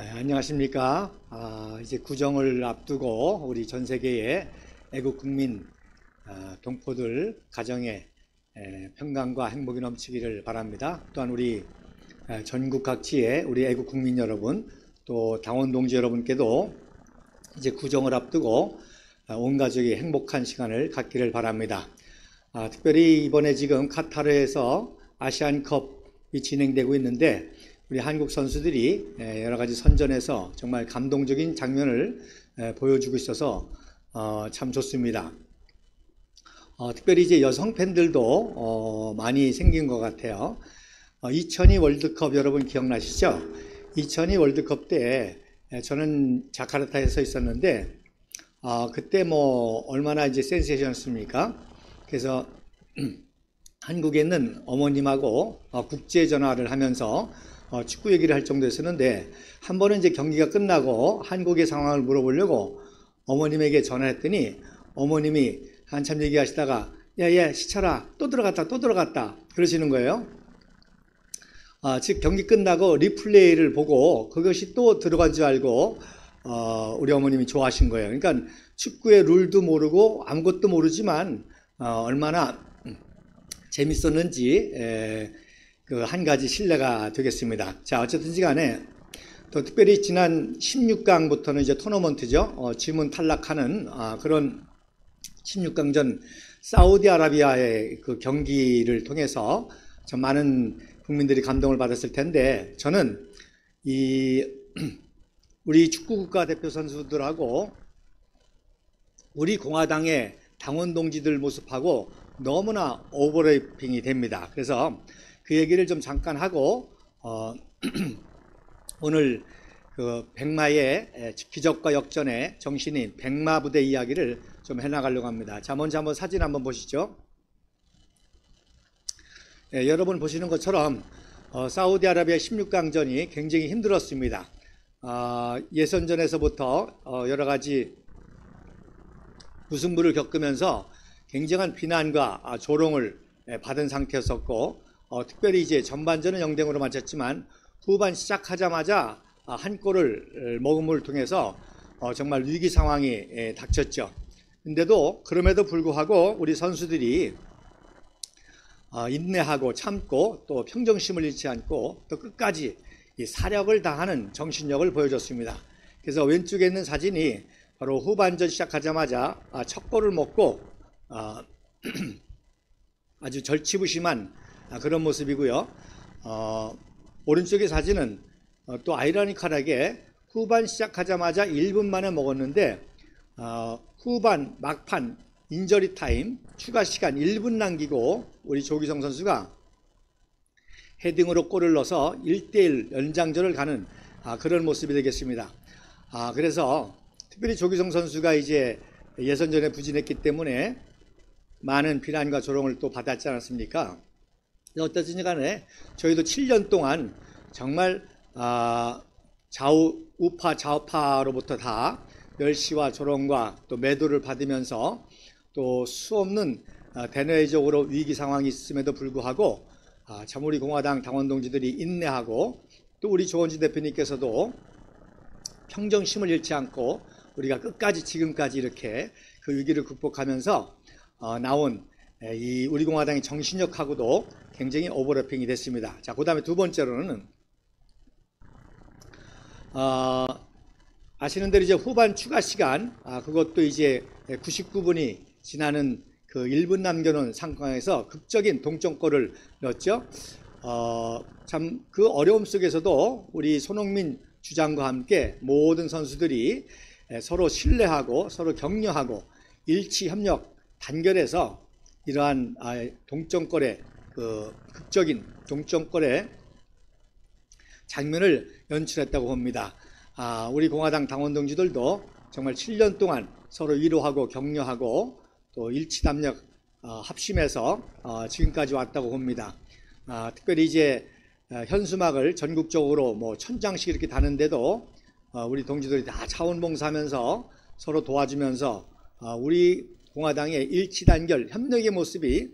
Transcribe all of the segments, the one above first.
안녕하십니까. 이제 구정을 앞두고 우리 전 세계의 애국 국민 동포들 가정에 평강과 행복이 넘치기를 바랍니다. 또한 우리 전국 각지의 우리 애국 국민 여러분, 또 당원 동지 여러분께도 이제 구정을 앞두고 온 가족이 행복한 시간을 갖기를 바랍니다. 특별히 이번에 지금 카타르에서 아시안컵이 진행되고 있는데 우리 한국 선수들이 여러 가지 선전에서 정말 감동적인 장면을 보여주고 있어서 참 좋습니다. 특별히 이제 여성 팬들도 많이 생긴 것 같아요. 2002 월드컵 여러분 기억나시죠? 2002 월드컵 때 저는 자카르타에 서 있었는데 그때 뭐 얼마나 이제 센세이션이었습니까? 그래서 한국에 있는 어머님하고 국제 전화를 하면서 축구 얘기를 할 정도였었는데 한 번은 이제 경기가 끝나고 한국의 상황을 물어보려고 어머님에게 전화했더니 어머님이 한참 얘기하시다가 야 시철아 또 들어갔다 그러시는 거예요. 즉 경기 끝나고 리플레이를 보고 그것이 또 들어간 줄 알고 우리 어머님이 좋아하신 거예요. 그러니까 축구의 룰도 모르고 아무것도 모르지만 얼마나 재밌었는지 그 한 가지 신뢰가 되겠습니다. 자, 어쨌든지 간에 또 특별히 지난 16강부터는 이제 토너먼트죠. 지문 탈락하는 그런 16강전 사우디아라비아의 그 경기를 통해서 참 많은 국민들이 감동을 받았을 텐데 저는 우리 축구 국가대표 선수들하고 우리 공화당의 당원 동지들 모습하고 너무나 오버래핑이 됩니다. 그래서 그 얘기를 좀 잠깐 하고 오늘 그 백마의 기적과 역전의 정신인 백마 부대 이야기를 좀 해나가려고 합니다. 자, 먼저 한번 사진 한번 보시죠. 여러분 보시는 것처럼 사우디아라비아 16강전이 굉장히 힘들었습니다. 예선전에서부터 여러 가지 무승부를 겪으면서 굉장한 비난과 조롱을 받은 상태였었고 특별히 이제 전반전은 0대0으로 마쳤지만 후반 시작하자마자 한 골을 먹음을 통해서 정말 위기 상황이 닥쳤죠. 근데도 그럼에도 불구하고 우리 선수들이 인내하고 참고 또 평정심을 잃지 않고 또 끝까지 이 사력을 다하는 정신력을 보여줬습니다. 그래서 왼쪽에 있는 사진이 바로 후반전 시작하자마자 첫 골을 먹고 아주 절치부심한 그런 모습이고요. 오른쪽의 사진은 또 아이러니컬하게 후반 시작하자마자 1분 만에 먹었는데 후반 막판 인저리 타임 추가 시간 1분 남기고 우리 조기성 선수가 헤딩으로 골을 넣어서 1대1 연장전을 가는 그런 모습이 되겠습니다. 그래서 특별히 조기성 선수가 이제 예선전에 부진했기 때문에 많은 비난과 조롱을 또 받았지 않았습니까? 어쨌든 간에 저희도 7년 동안 정말 우파 좌우파로부터 다 멸시와 조롱과 또 매도를 받으면서 또 수없는 대내적으로 위기 상황이 있음에도 불구하고 참 우리 공화당 당원 동지들이 인내하고 또 우리 조원진 대표님께서도 평정심을 잃지 않고 우리가 끝까지 지금까지 이렇게 그 위기를 극복하면서 나온 이 우리 공화당의 정신력하고도 굉장히 오버래핑이 됐습니다. 자, 그 다음에 두 번째로는 아시는 대로 이제 후반 추가 시간 그것도 이제 99분이 지나는 그 1분 남겨놓은 상황에서 극적인 동점골을 넣었죠. 참 그 어려움 속에서도 우리 손흥민 주장과 함께 모든 선수들이 서로 신뢰하고 서로 격려하고 일치 협력 단결해서 이러한 동점골의 그 극적인 동점골의 장면을 연출했다고 봅니다. 우리 공화당 당원 동지들도 정말 7년 동안 서로 위로하고 격려하고 또 일치담력 합심해서 지금까지 왔다고 봅니다. 특별히 이제 현수막을 전국적으로 뭐 1000장씩 이렇게 다는데도 우리 동지들이 다 자원봉사하면서 서로 도와주면서 우리 공화당의 일치단결 협력의 모습이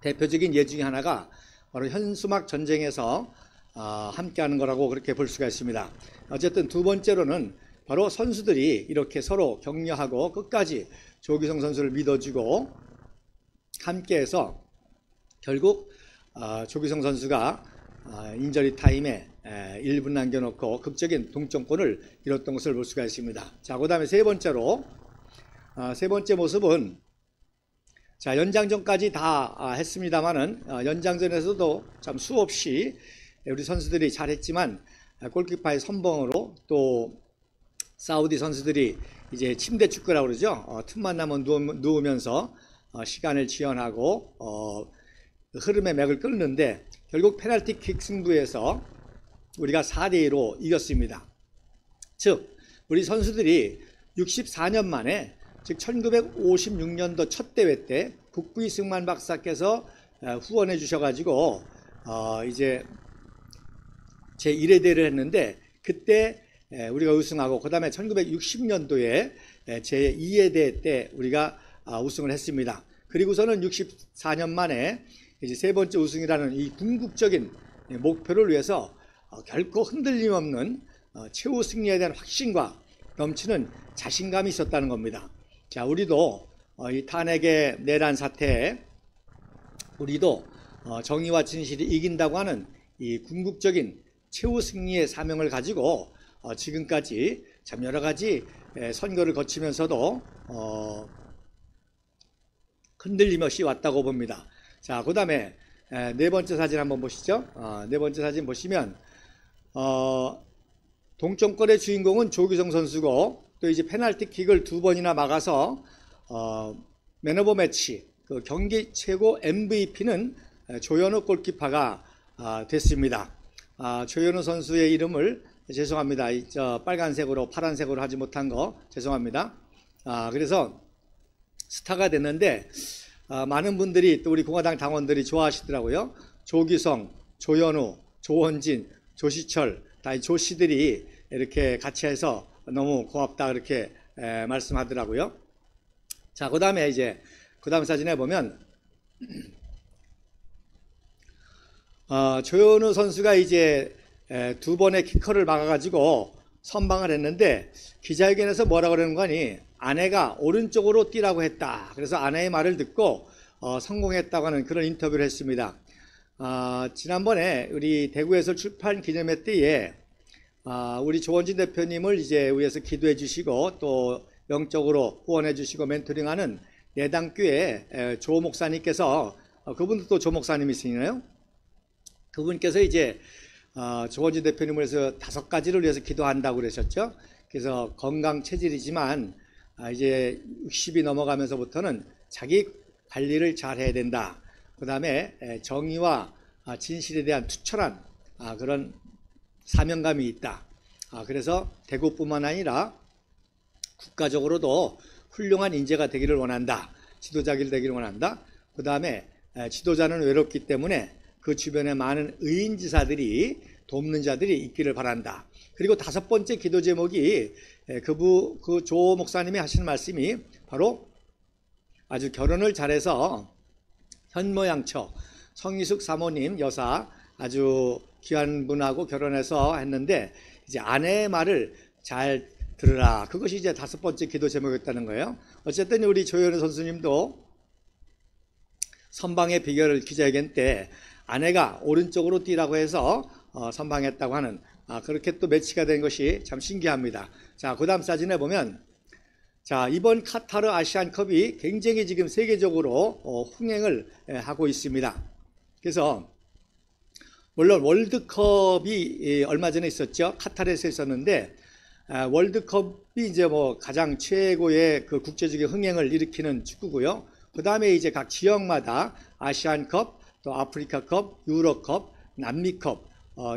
대표적인 예 중에 하나가 바로 현수막 전쟁에서 함께하는 거라고 그렇게 볼 수가 있습니다. 어쨌든 두 번째로는 바로 선수들이 이렇게 서로 격려하고 끝까지 조규성 선수를 믿어주고 함께해서 결국 조규성 선수가 인저리 타임에 1분 남겨놓고 극적인 동점골을 이뤘던 것을 볼 수가 있습니다. 자, 그 다음에 세 번째로 세 번째 모습은 자, 연장전까지 다 했습니다만은 연장전에서도 참 수없이 우리 선수들이 잘했지만 골키퍼의 선봉으로 또 사우디 선수들이 이제 침대 축구라고 그러죠. 틈만 나면 누우면서 시간을 지연하고 흐름의 맥을 끊는데 결국 페널티킥 승부에서 우리가 4대2로 이겼습니다. 즉 우리 선수들이 64년 만에 즉 1956년도 첫 대회 때 국부이 승만 박사께서 후원해 주셔가지고 이제 제1회 대회를 했는데 그때 우리가 우승하고 그 다음에 1960년도에 제2회 대회 때 우리가 우승을 했습니다. 그리고서는 64년 만에 이제 세 번째 우승이라는 이 궁극적인 목표를 위해서 결코 흔들림 없는 최후 승리에 대한 확신과 넘치는 자신감이 있었다는 겁니다. 자, 우리도 이 탄핵의 내란 사태에 우리도 정의와 진실이 이긴다고 하는 이 궁극적인 최후 승리의 사명을 가지고 지금까지 참 여러 가지 선거를 거치면서도 흔들림 없이 왔다고 봅니다. 자, 그 다음에 네 번째 사진 한번 보시죠. 네 번째 사진 보시면 동점골의 주인공은 조규성 선수고 또 이제 페널티킥을 2번이나 막아서 맨 오브 매치 그 경기 최고 MVP는 조현우 골키퍼가 됐습니다. 조현우 선수의 이름을 죄송합니다. 저 빨간색으로 파란색으로 하지 못한 거 죄송합니다. 그래서 스타가 됐는데 많은 분들이 또 우리 공화당 당원들이 좋아하시더라고요. 조규성, 조현우, 조원진, 조시철 다 이 조씨들이 이렇게 같이 해서 너무 고맙다 그렇게 말씀하더라고요. 자, 그 다음에 이제 그 다음 사진에 보면 조현우 선수가 이제 2번의 키커를 막아가지고 선방을 했는데 기자회견에서 뭐라고 그러는 거니 아내가 오른쪽으로 뛰라고 했다. 그래서 아내의 말을 듣고 성공했다고 하는 그런 인터뷰를 했습니다. 지난번에 우리 대구에서 출판 기념회 때에 우리 조원진 대표님을 이제 위해서 기도해 주시고 또 영적으로 후원해 주시고 멘토링하는 내당교회 조 목사님께서 그분도 또 조 목사님이시나요? 그분께서 이제 조원진 대표님을 위해서 5가지를 위해서 기도한다고 그러셨죠. 그래서 건강 체질이지만 이제 60이 넘어가면서부터는 자기 관리를 잘 해야 된다. 그 다음에 정의와 진실에 대한 투철한 그런 사명감이 있다. 그래서 대구뿐만 아니라 국가적으로도 훌륭한 인재가 되기를 원한다. 지도자가 되기를 원한다. 그 다음에 지도자는 외롭기 때문에 그 주변에 많은 의인지사들이 돕는 자들이 있기를 바란다. 그리고 5번째 기도 제목이 그 조 목사님이 하시는 말씀이 바로 아주 결혼을 잘해서 현모양처 성희숙 사모님 여사 아주 귀한 분하고 결혼해서 했는데 이제 아내의 말을 잘 들으라. 그것이 이제 5번째 기도 제목이었다는 거예요. 어쨌든 우리 조현우 선수님도 선방의 비결을 기자회견 때 아내가 오른쪽으로 뛰라고 해서 선방했다고 하는 그렇게 또 매치가 된 것이 참 신기합니다. 자, 그 다음 사진에 보면 자, 이번 카타르 아시안컵이 굉장히 지금 세계적으로 흥행을 하고 있습니다. 그래서 물론 월드컵이 얼마 전에 있었죠. 카타르에서 있었는데 월드컵이 이제 뭐 가장 최고의 그 국제적인 흥행을 일으키는 축구고요. 그 다음에 이제 각 지역마다 아시안컵, 또 아프리카컵, 유로컵, 남미컵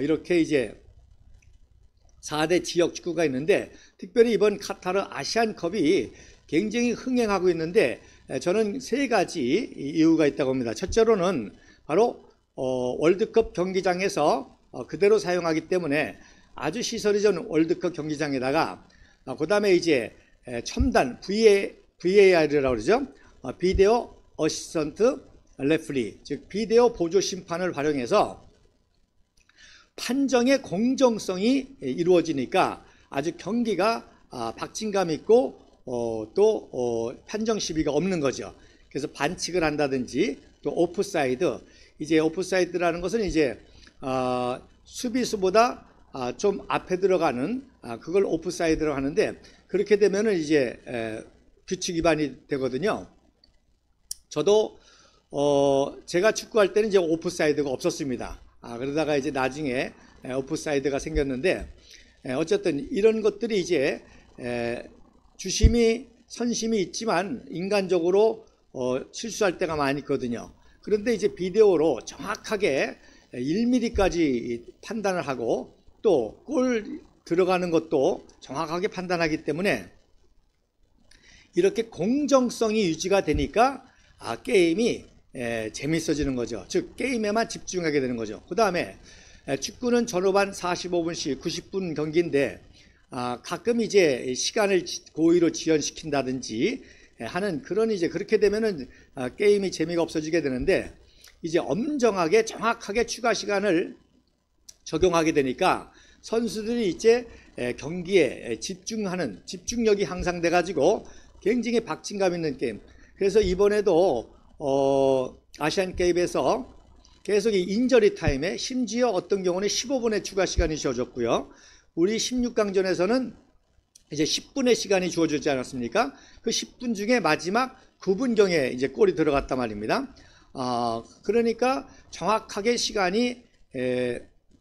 이렇게 이제 4대 지역 축구가 있는데 특별히 이번 카타르 아시안컵이 굉장히 흥행하고 있는데 저는 3가지 이유가 있다고 봅니다. 첫째로는 바로 월드컵 경기장에서 그대로 사용하기 때문에 아주 시설이 좋은 월드컵 경기장에다가 그 다음에 이제 첨단 VAR이라고 그러죠. 비디오 어시스턴트 레프리, 즉 비디오 보조 심판을 활용해서 판정의 공정성이 이루어지니까 아주 경기가 박진감 있고 또 판정 시비가 없는 거죠. 그래서 반칙을 한다든지 또 오프사이드, 이제 오프사이드라는 것은 이제 수비수보다 좀 앞에 들어가는 그걸 오프사이드라고 하는데, 그렇게 되면은 이제 규칙 위반이 되거든요. 저도 제가 축구할 때는 이제 오프사이드가 없었습니다. 그러다가 이제 나중에 오프사이드가 생겼는데, 어쨌든 이런 것들이 이제 주심이 선심이 있지만 인간적으로 실수할 때가 많이 있거든요. 그런데 이제 비디오로 정확하게 1mm까지 판단을 하고 또 골 들어가는 것도 정확하게 판단하기 때문에 이렇게 공정성이 유지가 되니까 게임이 재밌어지는 거죠. 즉 게임에만 집중하게 되는 거죠. 그 다음에 축구는 전후반 45분씩 90분 경기인데 가끔 이제 시간을 고의로 지연시킨다든지 하는 그런, 이제 그렇게 되면은 게임이 재미가 없어지게 되는데, 이제 엄정하게 정확하게 추가 시간을 적용하게 되니까 선수들이 이제 경기에 집중하는 집중력이 향상돼 가지고 굉장히 박진감 있는 게임. 그래서 이번에도 아시안 게임에서 계속 이 인저리 타임에 심지어 어떤 경우는 15분의 추가 시간이 주어졌고요. 우리 16강전에서는 이제 10분의 시간이 주어지지 않았습니까? 그 10분 중에 마지막 9분경에 이제 골이 들어갔단 말입니다. 그러니까 정확하게 시간이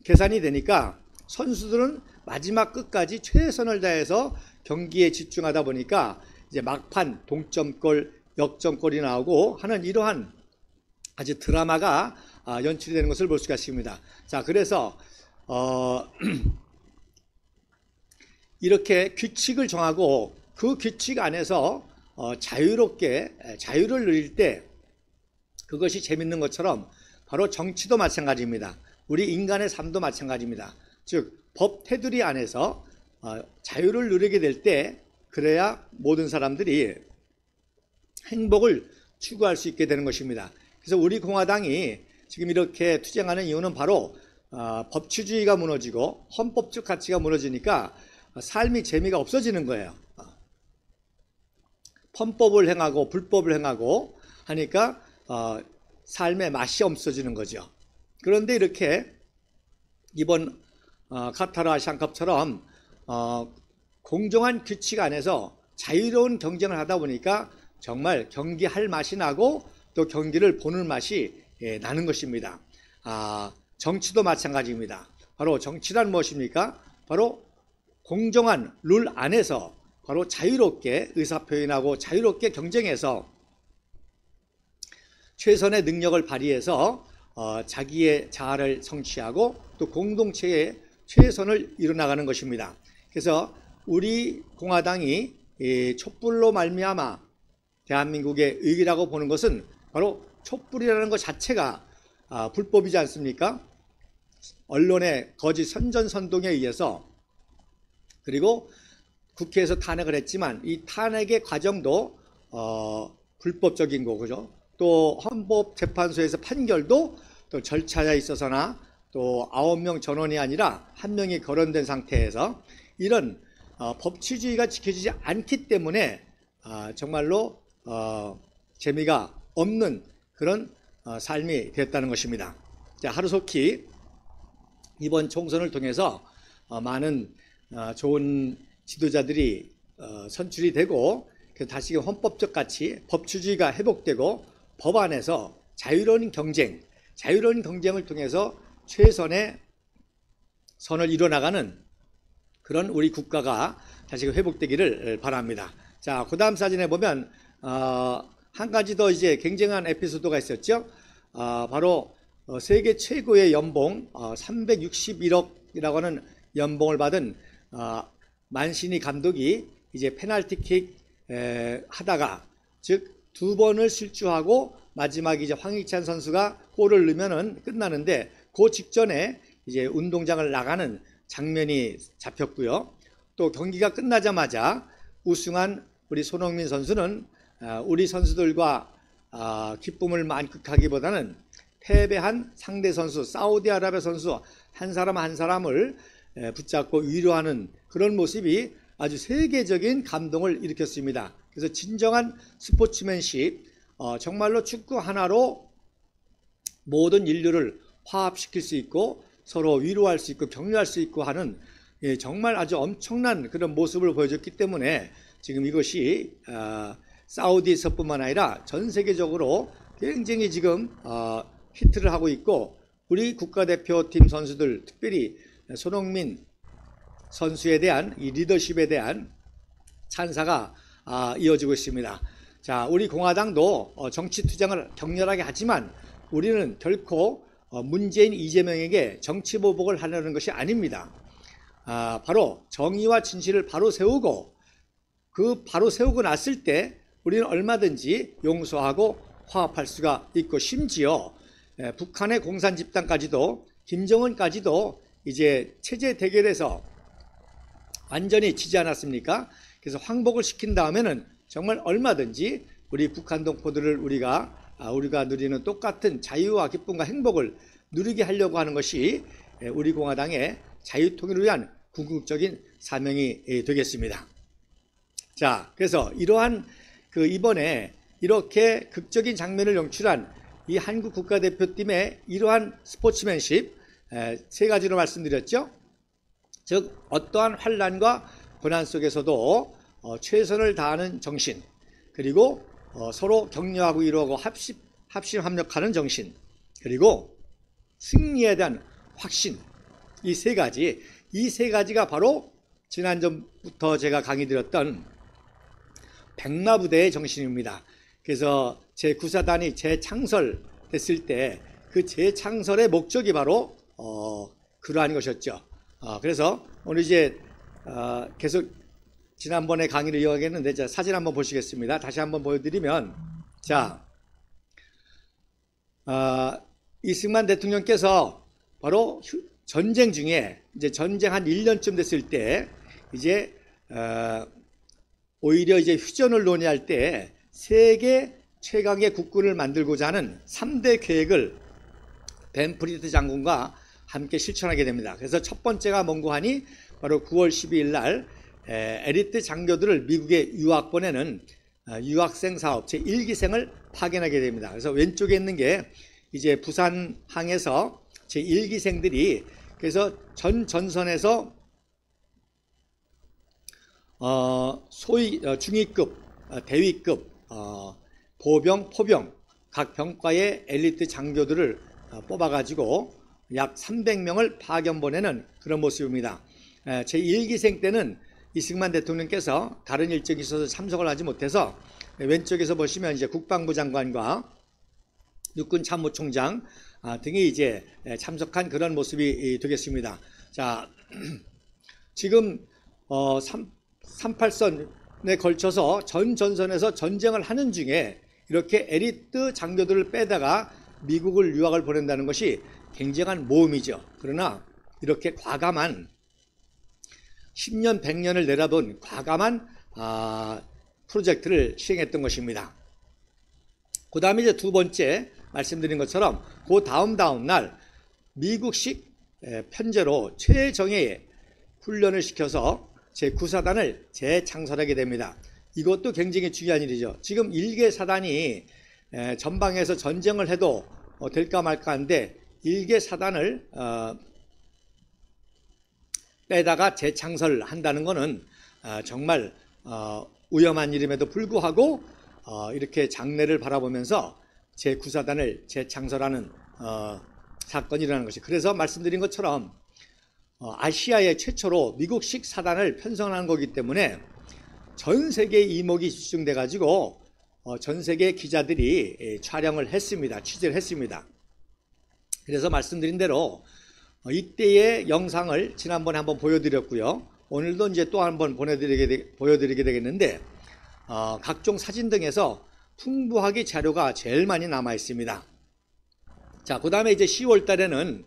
계산이 되니까 선수들은 마지막 끝까지 최선을 다해서 경기에 집중하다 보니까 이제 막판 동점골, 역전골이 나오고 하는 이러한 아주 드라마가 연출이 되는 것을 볼 수가 있습니다. 자, 그래서 이렇게 규칙을 정하고 그 규칙 안에서 자유롭게 자유를 누릴 때 그것이 재밌는 것처럼 바로 정치도 마찬가지입니다. 우리 인간의 삶도 마찬가지입니다. 즉 법 테두리 안에서 자유를 누리게 될 때 그래야 모든 사람들이 행복을 추구할 수 있게 되는 것입니다. 그래서 우리 공화당이 지금 이렇게 투쟁하는 이유는 바로 법치주의가 무너지고 헌법적 가치가 무너지니까 삶이 재미가 없어지는 거예요. 헌법을 행하고 불법을 행하고 하니까 삶의 맛이 없어지는 거죠. 그런데 이렇게 이번 카타르 아시안컵처럼 공정한 규칙 안에서 자유로운 경쟁을 하다 보니까 정말 경기할 맛이 나고 또 경기를 보는 맛이 나는 것입니다. 정치도 마찬가지입니다. 바로 정치란 무엇입니까? 바로 공정한 룰 안에서 바로 자유롭게 의사표현하고 자유롭게 경쟁해서 최선의 능력을 발휘해서 자기의 자아를 성취하고 또 공동체의 최선을 이뤄나가는 것입니다. 그래서 우리 공화당이 촛불로 말미암아 대한민국의 의기라고 보는 것은 바로 촛불이라는 것 자체가 불법이지 않습니까? 언론의 거짓 선전선동에 의해서, 그리고 국회에서 탄핵을 했지만 이 탄핵의 과정도 불법적인 거죠. 또 헌법재판소에서 판결도 또 절차에 있어서나 또 9명 전원이 아니라 1명이 거론된 상태에서 이런 법치주의가 지켜지지 않기 때문에 정말로 재미가 없는 그런 삶이 됐다는 것입니다. 자, 하루속히 이번 총선을 통해서 많은 좋은 지도자들이 선출이 되고 다시금 헌법적 가치, 법치주의가 회복되고 법안에서 자유로운 경쟁을 통해서 최선의 선을 이뤄나가는 그런 우리 국가가 다시 회복되기를 바랍니다. 자, 그 다음 사진에 보면 한 가지 더 이제 굉장한 에피소드가 있었죠. 바로 세계 최고의 연봉 361억이라고 하는 연봉을 받은 만시니 감독이 이제 페널티킥 하다가, 즉 2번을 실수하고 마지막 이제 황희찬 선수가 골을 넣으면은 끝나는데 그 직전에 이제 운동장을 나가는 장면이 잡혔고요. 또 경기가 끝나자마자 우승한 우리 손흥민 선수는 우리 선수들과 기쁨을 만끽하기보다는 패배한 상대 선수, 사우디아라비아 선수 한 사람 한 사람을 붙잡고 위로하는 그런 모습이 아주 세계적인 감동을 일으켰습니다. 그래서 진정한 스포츠맨십, 정말로 축구 하나로 모든 인류를 화합시킬 수 있고 서로 위로할 수 있고 격려할 수 있고 하는 정말 아주 엄청난 그런 모습을 보여줬기 때문에 지금 이것이 사우디에서뿐만 아니라 전 세계적으로 굉장히 지금 히트를 하고 있고 우리 국가대표팀 선수들 특별히 손흥민 선수에 대한 이 리더십에 대한 찬사가 이어지고 있습니다. 자, 우리 공화당도 정치 투쟁을 격렬하게 하지만 우리는 결코 문재인 이재명에게 정치 보복을 하려는 것이 아닙니다. 바로 정의와 진실을 바로 세우고 그 바로 세우고 났을 때 우리는 얼마든지 용서하고 화합할 수가 있고 심지어 북한의 공산 집단까지도 김정은까지도 이제 체제 대결에서 완전히 지지 않았습니까? 그래서 황복을 시킨 다음에는 정말 얼마든지 우리 북한 동포들을 우리가 누리는 똑같은 자유와 기쁨과 행복을 누리게 하려고 하는 것이 우리 공화당의 자유통일을 위한 궁극적인 사명이 되겠습니다. 자, 그래서 이러한 이번에 이렇게 극적인 장면을 연출한 이 한국 국가대표팀의 이러한 스포츠맨십 세 가지로 말씀드렸죠. 즉 어떠한 환난과 고난 속에서도 최선을 다하는 정신, 그리고 서로 격려하고 위로하고 합심합력하는 정신, 그리고 승리에 대한 확신, 이 세 가지가 바로 지난전부터 제가 강의 드렸던 백마부대의 정신입니다. 그래서 제9사단이 재창설됐을 때 그 재창설의 목적이 바로 그러한 것이었죠. 그래서 오늘 이제 계속 지난번에 강의를 이어가겠는데 자, 사진 한번 보시겠습니다. 다시 한번 보여드리면 자, 이승만 대통령께서 바로 전쟁 중에 이제 전쟁 한 1년쯤 됐을 때 이제 오히려 이제 휴전을 논의할 때 세계 최강의 국군을 만들고자 하는 3대 계획을 벤프리드 장군과 함께 실천하게 됩니다. 그래서 첫 번째가 뭔고 하니 바로 9월 12일 날 엘리트 장교들을 미국에 유학 보내는 유학생 사업 제1기생을 파견하게 됩니다. 그래서 왼쪽에 있는 게 이제 부산항에서 제1기생들이 그래서 전 전선에서 소위 중위급, 대위급, 보병, 포병 각 병과의 엘리트 장교들을 뽑아가지고 약 300명을 파견 보내는 그런 모습입니다. 제1기생 때는 이승만 대통령께서 다른 일정이 있어서 참석을 하지 못해서 왼쪽에서 보시면 이제 국방부 장관과 육군 참모총장 등이 이제 참석한 그런 모습이 되겠습니다. 자, 지금 38선에 걸쳐서 전 전선에서 전쟁을 하는 중에 이렇게 엘리트 장교들을 빼다가 미국을 유학을 보낸다는 것이 굉장한 모험이죠. 그러나 이렇게 과감한 10년, 100년을 내다본 과감한 프로젝트를 시행했던 것입니다. 그 다음에 이제 두 번째 말씀드린 것처럼 그 다음 날 미국식 편제로 최정예의 훈련을 시켜서 제9사단을 재창설하게 됩니다. 이것도 굉장히 중요한 일이죠. 지금 1개 사단이 전방에서 전쟁을 해도 될까 말까 한데 1개 사단을 빼다가 재창설한다는 것은 정말 위험한 일임에도 불구하고 이렇게 장래를 바라보면서 제9사단을 재창설하는 사건이 일어나는 것이, 그래서 말씀드린 것처럼 아시아의 최초로 미국식 사단을 편성한 거기 때문에 전 세계 이목이 집중돼 가지고 전 세계 기자들이 촬영을 했습니다. 취재를 했습니다. 그래서 말씀드린 대로 이때의 영상을 지난번에 한번 보여드렸고요. 오늘도 이제 또 한번 보여드리게 되겠는데 각종 사진 등에서 풍부하게 자료가 제일 많이 남아 있습니다. 자, 그 다음에 이제 10월 달에는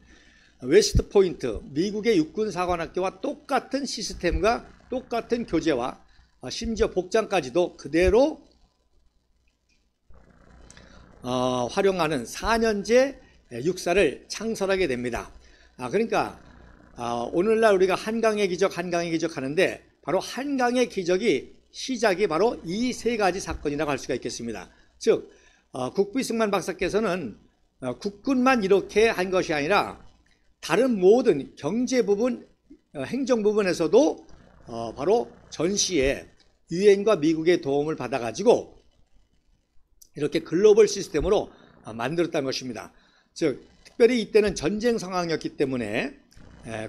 웨스트 포인트, 미국의 육군사관학교와 똑같은 시스템과 똑같은 교재와 심지어 복장까지도 그대로 활용하는 4년제 육사를 창설하게 됩니다. 그러니까 오늘날 우리가 한강의 기적 하는데 바로 한강의 기적이 시작이 바로 이 세 가지 사건이라고 할 수가 있겠습니다. 즉 국부이승만 박사께서는 국군만 이렇게 한 것이 아니라 다른 모든 경제 부분, 행정 부분에서도 바로 전시에 유엔과 미국의 도움을 받아가지고 이렇게 글로벌 시스템으로 만들었다는 것입니다. 즉 특별히 이때는 전쟁 상황이었기 때문에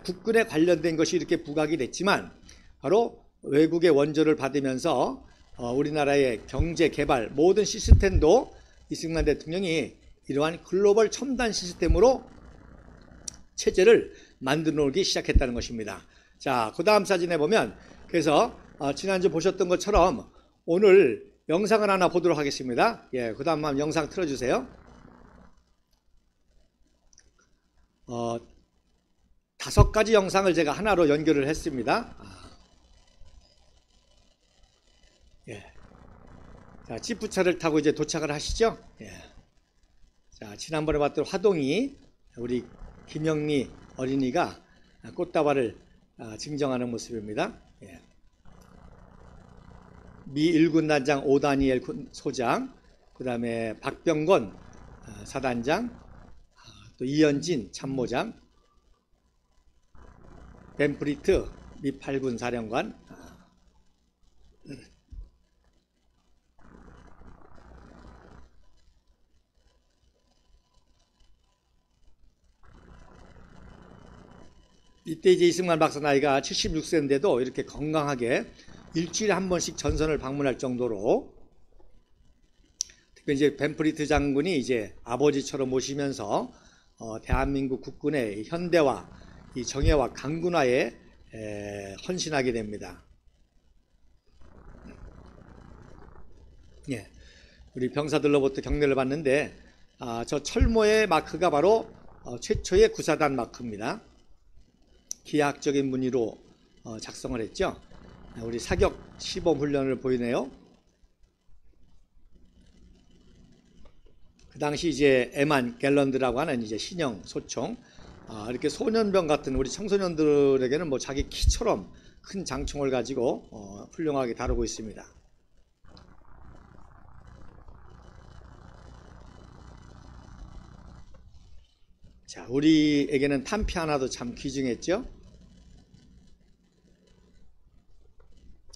국군에 관련된 것이 이렇게 부각이 됐지만 바로 외국의 원조를 받으면서 우리나라의 경제 개발 모든 시스템도 이승만 대통령이 이러한 글로벌 첨단 시스템으로 체제를 만들어 놓기 시작했다는 것입니다. 자, 그 다음 사진에 보면 그래서 지난주 보셨던 것처럼 오늘 영상을 하나 보도록 하겠습니다. 예, 그 다음 영상 틀어주세요. 5가지 영상을 제가 하나로 연결을 했습니다. 예. 자, 지프차를 타고 이제 도착을 하시죠. 예. 자, 지난번에 봤던 화동이 우리 김영미 어린이가 꽃다발을 증정하는 모습입니다. 예. 미 1군 단장 오다니엘 소장, 그 다음에 박병건 사단장, 또 이현진 참모장, 벤프리트 미 8군 사령관, 이때 이제 이승만 박사 나이가 76세인데도 이렇게 건강하게 일주일에 한 번씩 전선을 방문할 정도로, 특히 이제 벤프리트 장군이 이제 아버지처럼 모시면서 대한민국 국군의 현대화, 이 정예와 강군화에 헌신하게 됩니다. 예, 우리 병사들로부터 격려를 받는데 저 철모의 마크가 바로 최초의 구사단 마크입니다. 기하학적인 무늬로 작성을 했죠. 우리 사격 시범 훈련을 보이네요. 그 당시 이제 에만 갤런드라고 하는 이제 신형 소총, 이렇게 소년병 같은 우리 청소년들에게는 뭐 자기 키처럼 큰 장총을 가지고 훌륭하게 다루고 있습니다. 자, 우리에게는 탄피 하나도 참 귀중했죠.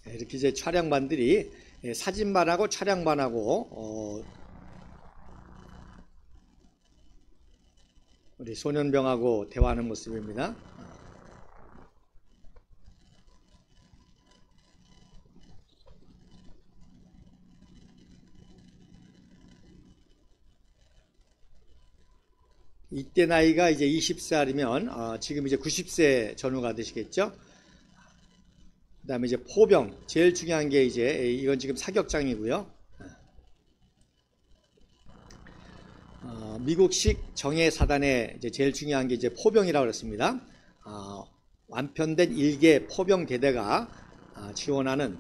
이렇게 이제 촬영반들이 사진반하고 촬영반하고 우리 소년병하고 대화하는 모습입니다. 이때 나이가 이제 20살이면 지금 이제 90세 전후가 되시겠죠. 그 다음에 이제 포병, 제일 중요한 게 이제 이건 지금 사격장이고요. 미국식 정예 사단의 이제 제일 중요한 게 이제 포병이라고 그랬습니다. 완편된 일개 포병 대대가 지원하는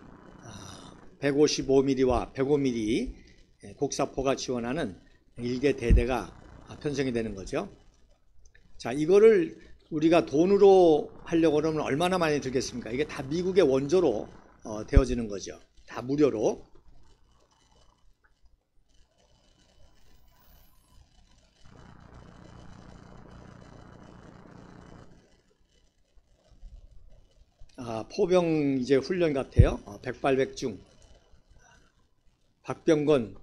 155mm와 105mm 곡사포가 지원하는 일개 대대가 편성이 되는 거죠. 자, 이거를 우리가 돈으로 하려고 그러면 얼마나 많이 들겠습니까? 이게 다 미국의 원조로 되어지는 거죠. 다 무료로. 포병 이제 훈련 같아요. 백발백중. 박병건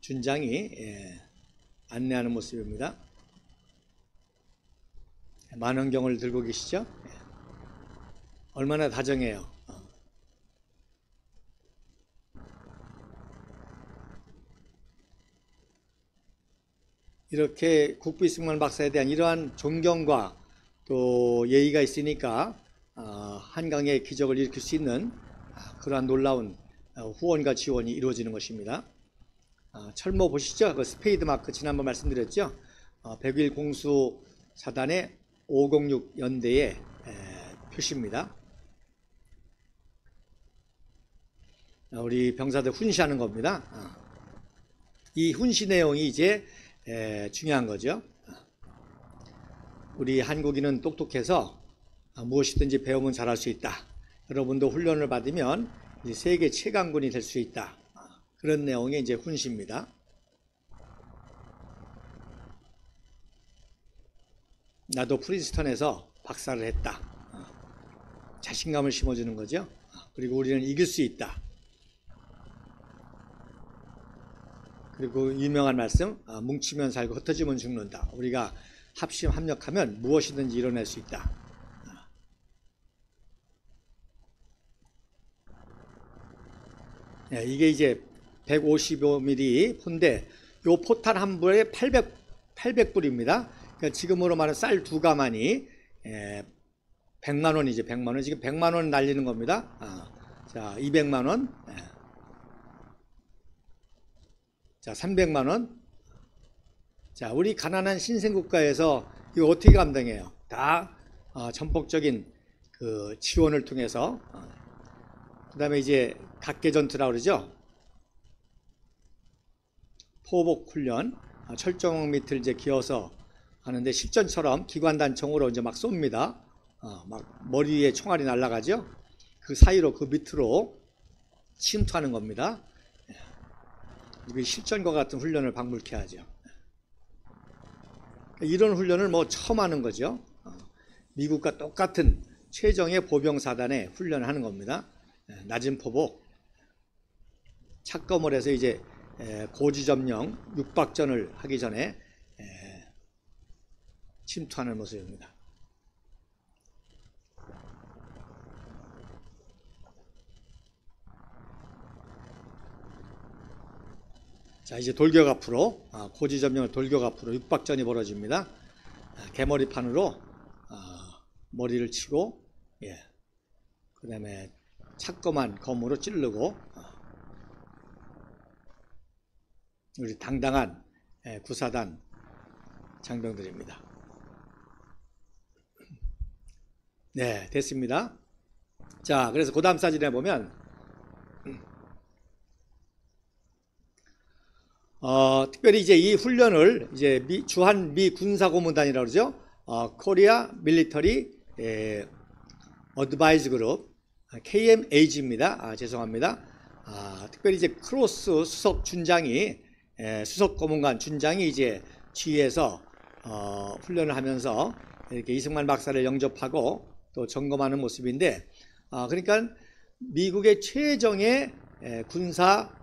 준장이 안내하는 모습입니다. 만원경을 들고 계시죠? 얼마나 다정해요. 이렇게 국부이승만 박사에 대한 이러한 존경과 또 예의가 있으니까 한강의 기적을 일으킬 수 있는 그러한 놀라운 후원과 지원이 이루어지는 것입니다. 철모 보시죠? 그 스페이드 마크 지난번 말씀드렸죠? 101 공수 사단의 506 연대의 표시입니다. 우리 병사들 훈시하는 겁니다. 이 훈시 내용이 이제 중요한 거죠. 우리 한국인은 똑똑해서 무엇이든지 배우면 잘할 수 있다. 여러분도 훈련을 받으면 이제 세계 최강군이 될 수 있다. 그런 내용의 이제 훈시입니다. 나도 프린스턴에서 박사를 했다. 자신감을 심어주는 거죠. 그리고 우리는 이길 수 있다. 그리고 유명한 말씀, 뭉치면 살고 흩어지면 죽는다. 우리가 합력하면 무엇이든지 이뤄낼 수 있다. 이게 이제 155mm 포인데 요 포탄 한 불에 800불입니다. 그러니까 지금으로 말하면 쌀 2가마니 100만원이죠. 100만원. 지금 100만원 날리는 겁니다. 자, 200만원. 자, 300만원. 자, 우리 가난한 신생국가에서 이거 어떻게 감당해요? 다 전폭적인 그 지원을 통해서. 그 다음에 이제 각계전투라고 그러죠. 포복 훈련, 철종 밑을 이제 기어서 하는데 실전처럼 기관단총으로 이제 막 쏩니다. 막 머리 위에 총알이 날아가죠. 그 사이로 그 밑으로 침투하는 겁니다. 이게 실전과 같은 훈련을 방불케 하죠. 이런 훈련을 뭐 처음 하는 거죠. 미국과 똑같은 최정예 보병사단의 훈련을 하는 겁니다. 낮은 포복, 착검을 해서 이제 고지점령 육박전을 하기 전에 침투하는 모습입니다. 자, 이제 돌격 앞으로, 고지점령을 돌격 앞으로 육박전이 벌어집니다. 개머리판으로 머리를 치고, 그 다음에 착검한 검으로 찌르고, 우리 당당한 구사단 장병들입니다. 네, 됐습니다. 자, 그래서 그 다음 사진에 보면 특별히 이제 이 훈련을 이제 주한 미 군사고문단이라고 그러죠. 코리아 밀리터리 어드바이즈 그룹 KMAG입니다. 죄송합니다. 특별히 이제 크로스 수석 준장이 수석 고문관 준장이 이제 지휘해서 훈련을 하면서 이렇게 이승만 박사를 영접하고 또 점검하는 모습인데, 그러니까 미국의 최정예 군사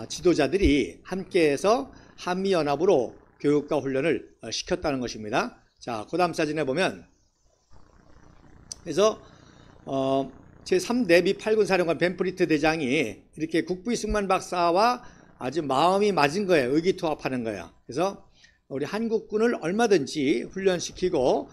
지도자들이 함께해서 한미연합으로 교육과 훈련을 시켰다는 것입니다. 자, 그 다음 사진에 보면, 그래서 제3대 미 8군 사령관 벤프리트 대장이 이렇게 국부 이승만 박사와 아주 마음이 맞은 거예요. 의기투합하는 거예요. 그래서 우리 한국군을 얼마든지 훈련시키고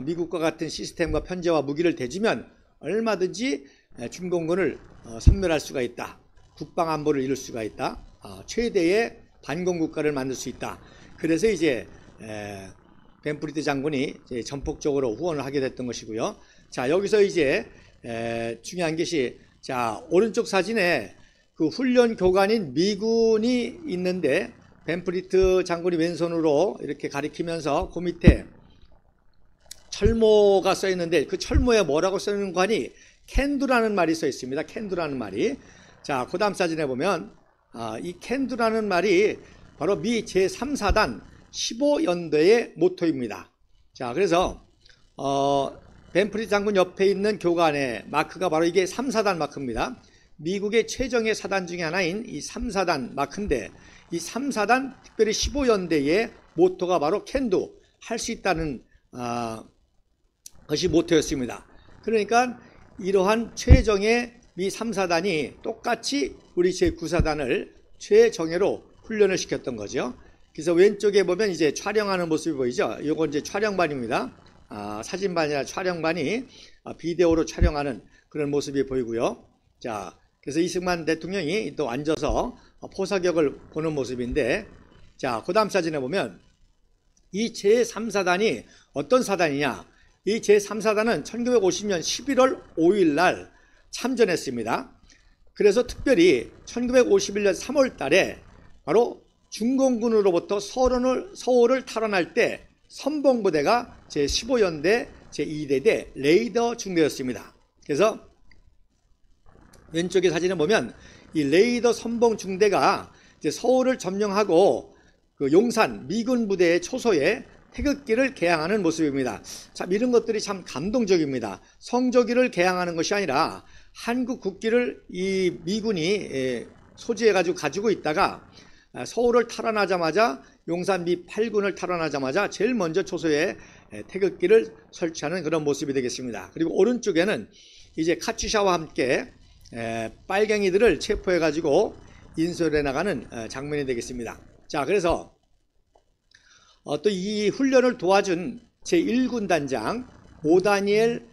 미국과 같은 시스템과 편제와 무기를 대주면 얼마든지 중공군을 섬멸할 수가 있다. 국방안보를 이룰 수가 있다. 최대의 반공국가를 만들 수 있다. 그래서 이제 벤프리트 장군이 이제 전폭적으로 후원을 하게 됐던 것이고요. 자, 여기서 이제 중요한 것이, 자, 오른쪽 사진에 그 훈련 교관인 미군이 있는데 벤프리트 장군이 왼손으로 이렇게 가리키면서 그 밑에 철모가 써 있는데 그 철모에 뭐라고 써 있는 관이 캔두라는 말이 써 있습니다. 캔두라는 말이. 자, 그 다음 사진에 보면 이 캔두라는 말이 바로 미 제3사단 15연대의 모토입니다. 자, 그래서 벤프리트 장군 옆에 있는 교관의 마크가 바로 이게 3사단 마크입니다. 미국의 최정예 사단 중에 하나인 이 3사단 마크인데, 이 3사단 특별히 15연대의 모토가 바로 캔두, 할 수 있다는 것이 모토였습니다. 그러니까 이러한 최정예 미 3사단이 똑같이 우리 제9사단을 최정예로 훈련을 시켰던 거죠. 그래서 왼쪽에 보면 이제 촬영하는 모습이 보이죠. 이건 이제 촬영반입니다. 사진반이나 촬영반이 비디오로 촬영하는 그런 모습이 보이고요. 자, 그래서 이승만 대통령이 또 앉아서 포사격을 보는 모습인데, 자, 그 다음 사진에 보면 이 제3사단이 어떤 사단이냐. 이 제3사단은 1950년 11월 5일 날 참전했습니다. 그래서 특별히 1951년 3월 달에 바로 중공군으로부터 서울을 탈환할 때 선봉부대가 제15연대 제2대대 레이더 중대였습니다. 그래서 왼쪽의 사진을 보면 이 레이더 선봉 중대가 이제 서울을 점령하고 그 용산 미군 부대의 초소에 태극기를 개항하는 모습입니다. 참 이런 것들이 참 감동적입니다. 성조기를 개항하는 것이 아니라 한국 국기를 이 미군이 소지해가지고 가지고 있다가 서울을 탈환하자마자 용산 미 8군을 탈환하자마자 제일 먼저 초소에 태극기를 설치하는 그런 모습이 되겠습니다. 그리고 오른쪽에는 이제 카츄샤와 함께 빨갱이들을 체포해가지고 인솔해 나가는 장면이 되겠습니다. 자, 그래서 또 이 훈련을 도와준 제1군단장 오다니엘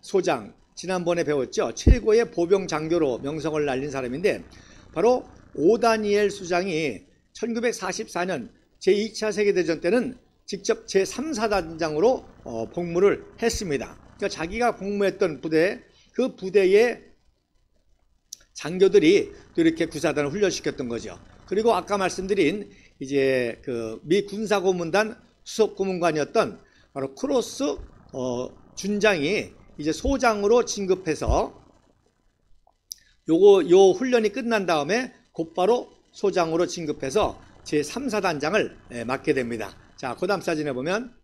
소장, 지난번에 배웠죠. 최고의 보병 장교로 명성을 날린 사람인데 바로 오다니엘 수장이 1944년 제2차 세계대전 때는 직접 제3사단장으로 복무를 했습니다. 그러니까 자기가 복무했던 부대, 그 부대의 장교들이 또 이렇게 구사단을 훈련시켰던 거죠. 그리고 아까 말씀드린 이제 그 미 군사고문단 수석고문관이었던 바로 크로스 준장이 이제 소장으로 진급해서 요 훈련이 끝난 다음에 곧바로 소장으로 진급해서 제3사단장을 맡게 됩니다. 자, 그 다음 사진에 보면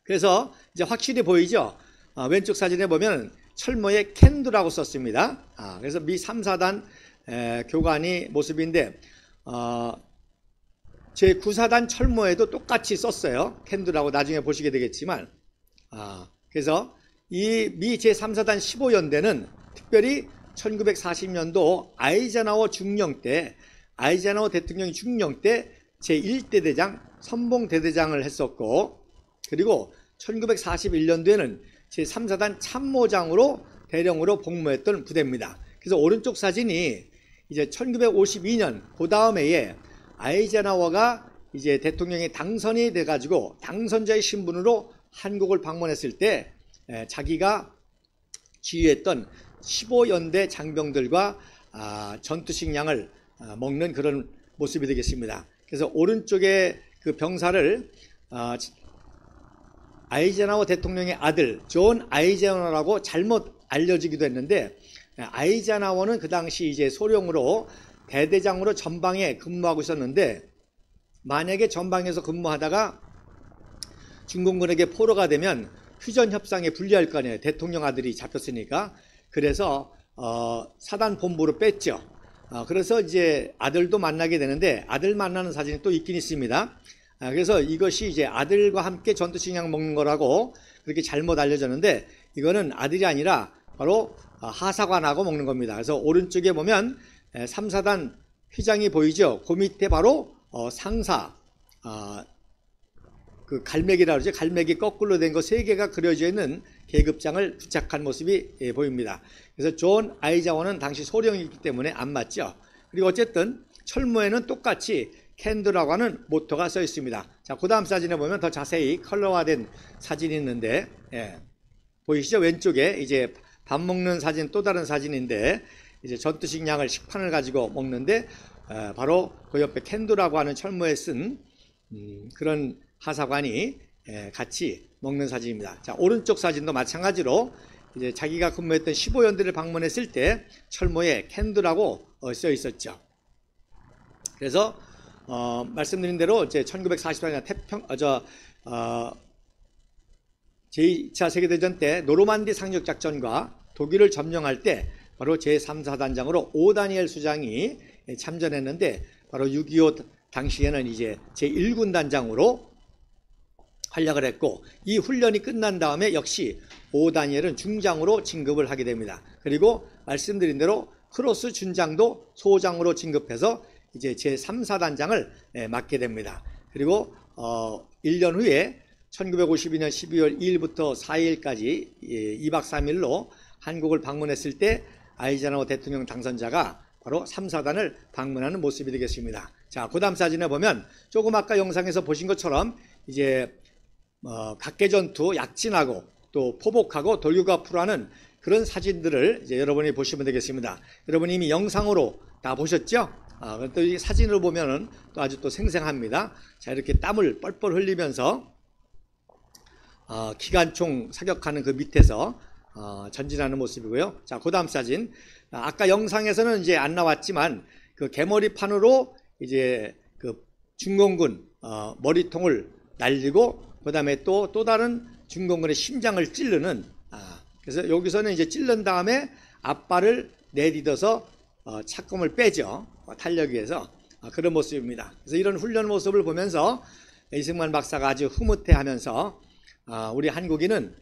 그래서 이제 확실히 보이죠. 왼쪽 사진에 보면 철모에 캔두라고 썼습니다. 그래서 미 3사단 교관이 모습인데 제9사단 철모에도 똑같이 썼어요. 캔두라고 나중에 보시게 되겠지만 그래서 이 미 제3사단 15연대는 특별히 1940년도 아이젠하워 중령 때 아이젠하워 대통령이 중령 때 제1대대장 선봉대대장을 했었고 그리고 1941년도에는 제3사단 참모장으로 대령으로 복무했던 부대입니다. 그래서 오른쪽 사진이 이제 1952년 그 다음 해에 아이젠하워가 이제 대통령이 당선이 돼가지고 당선자의 신분으로 한국을 방문했을 때 자기가 지휘했던 15연대 장병들과 전투식량을 먹는 그런 모습이 되겠습니다. 그래서 오른쪽에 그 병사를 아이젠하워 대통령의 아들 존 아이젠하워라고 잘못 알려지기도 했는데 아이젠하워는 그 당시 이제 소령으로 대대장으로 전방에 근무하고 있었는데 만약에 전방에서 근무하다가 중공군에게 포로가 되면 휴전 협상에 불리할 거 아니에요. 대통령 아들이 잡혔으니까. 그래서 사단 본부로 뺐죠. 그래서 이제 아들도 만나게 되는데 아들 만나는 사진이 또 있긴 있습니다. 그래서 이것이 이제 아들과 함께 전투식량 먹는 거라고 그렇게 잘못 알려졌는데 이거는 아들이 아니라 바로 하사관하고 먹는 겁니다. 그래서 오른쪽에 보면 3사단 휘장이 보이죠. 그 밑에 바로 상사 그 갈매기라 그러죠. 갈매기 거꾸로 된 거 3개가 그려져 있는 계급장을 부착한 모습이 보입니다. 그래서 존 아이젠하워는 당시 소령이기 때문에 안 맞죠. 그리고 어쨌든 철모에는 똑같이 캔두라고 하는 모토가 써 있습니다. 자, 그 다음 사진에 보면 더 자세히 컬러화된 사진이 있는데 보이시죠? 왼쪽에 이제 밥 먹는 사진 또 다른 사진인데 이제 전투식량을 식판을 가지고 먹는데 바로 그 옆에 캔두라고 하는 철모에 쓴 그런 하사관이 같이 먹는 사진입니다. 자, 오른쪽 사진도 마찬가지로 이제 자기가 근무했던 15연대를 방문했을 때 철모에 캔두라고 써 있었죠. 그래서 말씀드린 대로 이제 1944년 제2차 세계대전 때 노르만디 상륙 작전과 독일을 점령할 때 바로 제3사단장으로 오다니엘 수장이 참전했는데 바로 6.25 당시에는 이제 제1군단장으로 활약을 했고 이 훈련이 끝난 다음에 역시 오다니엘은 중장으로 진급을 하게 됩니다. 그리고 말씀드린 대로 크로스 준장도 소장으로 진급해서 이제 제3사단장을 맡게 됩니다. 그리고 1년 후에 1952년 12월 2일부터 4일까지 2박 3일로 한국을 방문했을 때 아이젠하워 대통령 당선자가 바로 3사단을 방문하는 모습이 되겠습니다. 자, 그 다음 사진에 보면 조금 아까 영상에서 보신 것처럼 이제 각계전투 약진하고 또 포복하고 돌격앞으로 하는 그런 사진들을 이제 여러분이 보시면 되겠습니다. 여러분이 이미 영상으로 다 보셨죠? 또 이 사진으로 보면은 또 아주 또 생생합니다. 자, 이렇게 땀을 뻘뻘 흘리면서 기관총 사격하는 그 밑에서 전진하는 모습이고요. 자, 그 다음 사진. 아까 영상에서는 이제 안 나왔지만 그 개머리판으로 이제 그 중공군 머리통을 날리고 그 다음에 또 다른 중공군의 심장을 찌르는 그래서 여기서는 이제 찔른 다음에 앞발을 내딛어서 착검을 빼죠. 탄력에 의해서 그런 모습입니다. 그래서 이런 훈련 모습을 보면서 이승만 박사가 아주 흐뭇해하면서 우리 한국인은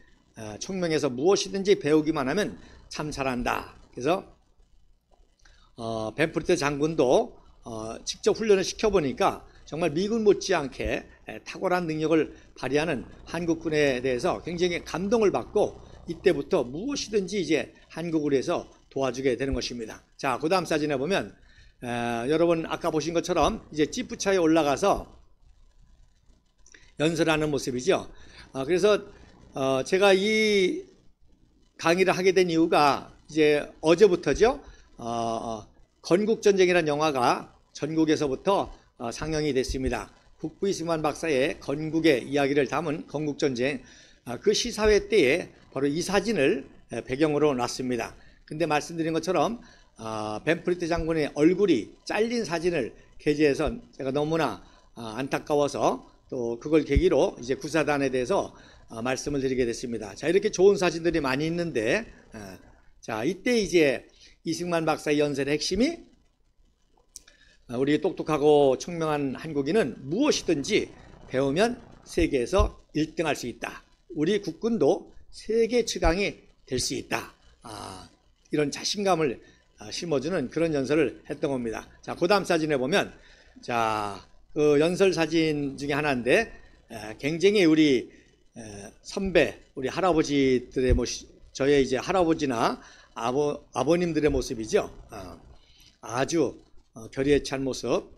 총명에서 무엇이든지 배우기만 하면 참 잘한다. 그래서 벤프리트 장군도 직접 훈련을 시켜보니까 정말 미군 못지않게 탁월한 능력을 발휘하는 한국군에 대해서 굉장히 감동을 받고 이때부터 무엇이든지 이제 한국을 위해서 도와주게 되는 것입니다. 자, 그 다음 사진에 보면 여러분 아까 보신 것처럼 이제 지프차에 올라가서 연설하는 모습이죠. 그래서 제가 이 강의를 하게 된 이유가 이제 어제부터죠. 건국전쟁이라는 영화가 전국에서부터 상영이 됐습니다. 국부 이승만 박사의 건국의 이야기를 담은 건국전쟁 그 시사회 때에 바로 이 사진을 배경으로 놨습니다. 근데 말씀드린 것처럼 벤프리트 장군의 얼굴이 잘린 사진을 게재해서 제가 너무나 안타까워서 또 그걸 계기로 이제 구사단에 대해서 말씀을 드리게 됐습니다. 자, 이렇게 좋은 사진들이 많이 있는데 자, 이때 이제 이승만 박사의 연설의 핵심이 우리 똑똑하고 총명한 한국인은 무엇이든지 배우면 세계에서 1등할 수 있다. 우리 국군도 세계 최강이 될 수 있다. 이런 자신감을 심어주는 그런 연설을 했던 겁니다. 자, 그 다음 사진에 보면 자, 그 연설 사진 중에 하나인데 굉장히 우리 선배, 우리 할아버지들의 저의 이제 할아버지나 아버님들의 모습이죠. 아주 결의에 찬 모습.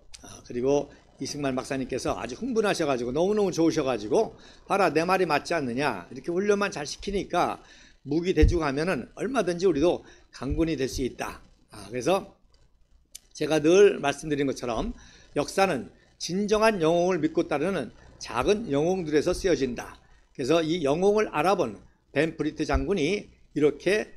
그리고 이승만 박사님께서 아주 흥분하셔가지고 너무너무 좋으셔가지고 봐라 내 말이 맞지 않느냐 이렇게 훈련만 잘 시키니까 무기 대주고 하면은 얼마든지 우리도 강군이 될 수 있다. 그래서 제가 늘 말씀드린 것처럼 역사는 진정한 영웅을 믿고 따르는 작은 영웅들에서 쓰여진다. 그래서 이 영웅을 알아본 벤프리트 장군이 이렇게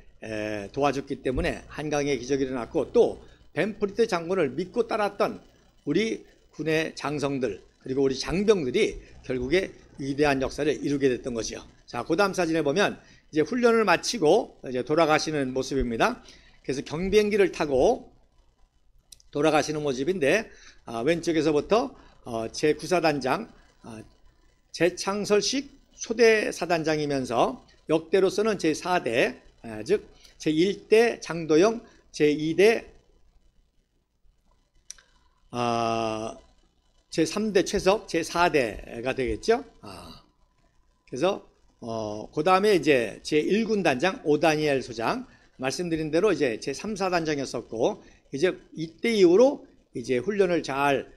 도와줬기 때문에 한강의 기적이 일어났고 또 벤프리트 장군을 믿고 따랐던 우리 군의 장성들 그리고 우리 장병들이 결국에 위대한 역사를 이루게 됐던 거죠. 자, 그 다음 사진에 보면 이제 훈련을 마치고 이제 돌아가시는 모습입니다. 그래서 경비행기를 타고 돌아가시는 모습인데 왼쪽에서부터 제9사단장 제창설식 초대사단장이면서 역대로서는 제4대 즉 제1대 장도영 제2대 제3대 최석 제4대가 되겠죠. 그래서 그 다음에 이제 제1군 단장 오다니엘 소장 말씀드린 대로 이제 제3, 4단장이었었고 이제 이때 이후로 이제 훈련을 잘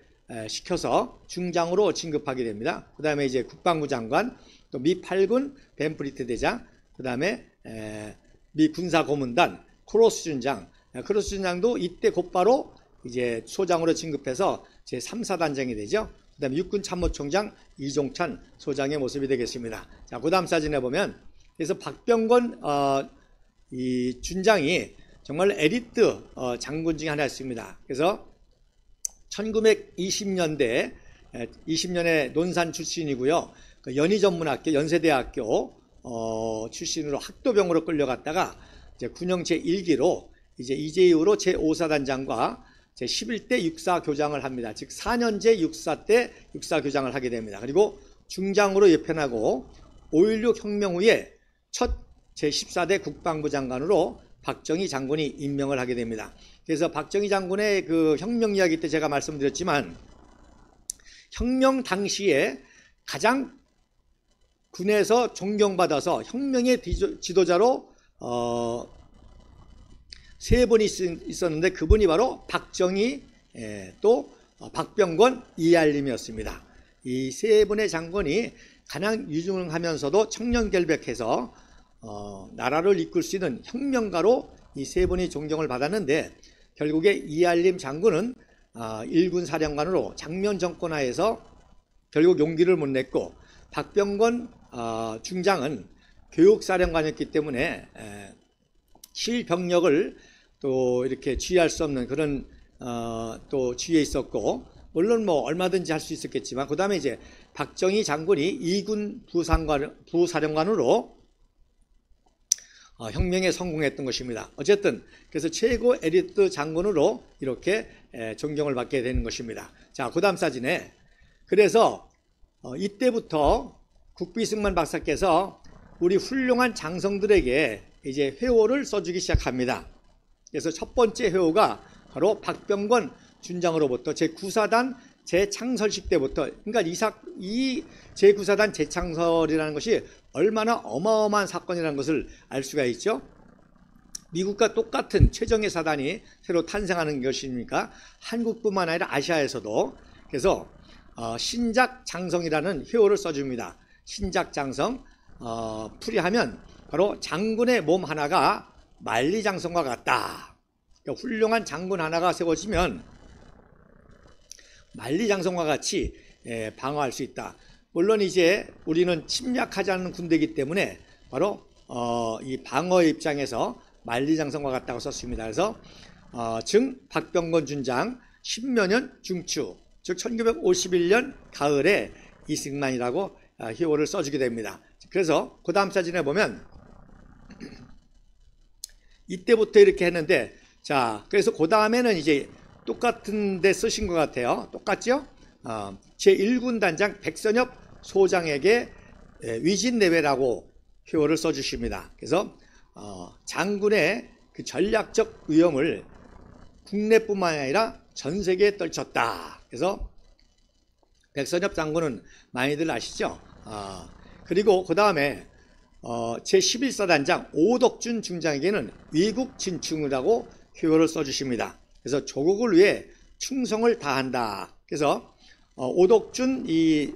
시켜서 중장으로 진급하게 됩니다. 그 다음에 이제 국방부 장관 또 미 8군 벤프리트 대장 그 다음에 미 군사고문단 크로스 준장 크로스 준장도 이때 곧바로 이제 소장으로 진급해서 제3, 4단장이 되죠. 그 다음에 육군 참모총장 이종찬 소장의 모습이 되겠습니다. 자, 그 다음 사진에 보면 그래서 박병권 이 준장이 정말 엘리트 장군 중에 하나였습니다. 그래서 1920년대 20년에 논산 출신이고요. 그 연희전문학교 연세대학교 출신으로 학도병으로 끌려갔다가 이제 군영 제1기로 이제 이제 이후로 제5사단장과 제11대 육사교장을 합니다. 즉 4년제 육사 때 육사교장을 하게 됩니다. 그리고 중장으로 예편하고 5.16 혁명 후에 첫 제14대 국방부 장관으로 박정희 장군이 임명을 하게 됩니다. 그래서 박정희 장군의 그 혁명 이야기 때 제가 말씀드렸지만 혁명 당시에 가장 군에서 존경받아서 혁명의 지도자로 세 분이 있었는데 그분이 바로 박정희 또 박병권 이알림이었습니다. 이 세 분의 장군이 가장 유능하면서도 청렴결백해서 나라를 이끌 수 있는 혁명가로 이 세 분이 존경을 받았는데 결국에 이알림 장군은 일군 사령관으로 장면 정권하에서 결국 용기를 못 냈고, 박병건 중장은 교육사령관이었기 때문에 실병력을 또 이렇게 지휘할 수 없는 그런 또 지위에 있었고, 물론 뭐 얼마든지 할 수 있었겠지만, 그 다음에 이제 박정희 장군이 2군 부사령관으로 혁명에 성공했던 것입니다. 어쨌든 그래서 최고 엘리트 장군으로 이렇게 존경을 받게 되는 것입니다. 자, 그 다음 사진에, 그래서 이때부터 국비승만 박사께서 우리 훌륭한 장성들에게 이제 회호를 써주기 시작합니다. 그래서 첫 번째 회호가 바로 박병건 준장으로부터 제9사단 재창설식 때부터, 그러니까 이 제9사단 재창설이라는 것이 얼마나 어마어마한 사건이라는 것을 알 수가 있죠. 미국과 똑같은 최정예 사단이 새로 탄생하는 것이니까 한국뿐만 아니라 아시아에서도. 그래서 신작장성이라는 회호를 써줍니다. 신작장성, 풀이하면 바로 장군의 몸 하나가 만리장성과 같다. 그러니까 훌륭한 장군 하나가 세워지면 만리장성과 같이 방어할 수 있다. 물론 이제 우리는 침략하지 않는 군대이기 때문에 바로 이 방어의 입장에서 만리장성과 같다고 썼습니다. 그래서 증 박병건 준장 10여년 중추, 즉 1951년 가을에 이승만이라고 회호를 써주게 됩니다. 그래서 그 다음 사진에 보면 이때부터 이렇게 했는데, 자, 그래서 그 다음에는 이제 똑같은 데 쓰신 것 같아요. 똑같죠? 제1군 단장 백선엽 소장에게 위진내외라고 회호를 써주십니다. 그래서 장군의 그 전략적 위험을 국내뿐만 아니라 전 세계에 떨쳤다. 그래서 백선엽 장군은 많이들 아시죠? 그리고 그 다음에 제11사단장 오덕준 중장에게는 위국 진충이라고 회호를 써주십니다. 그래서 조국을 위해 충성을 다한다. 그래서 오덕준 이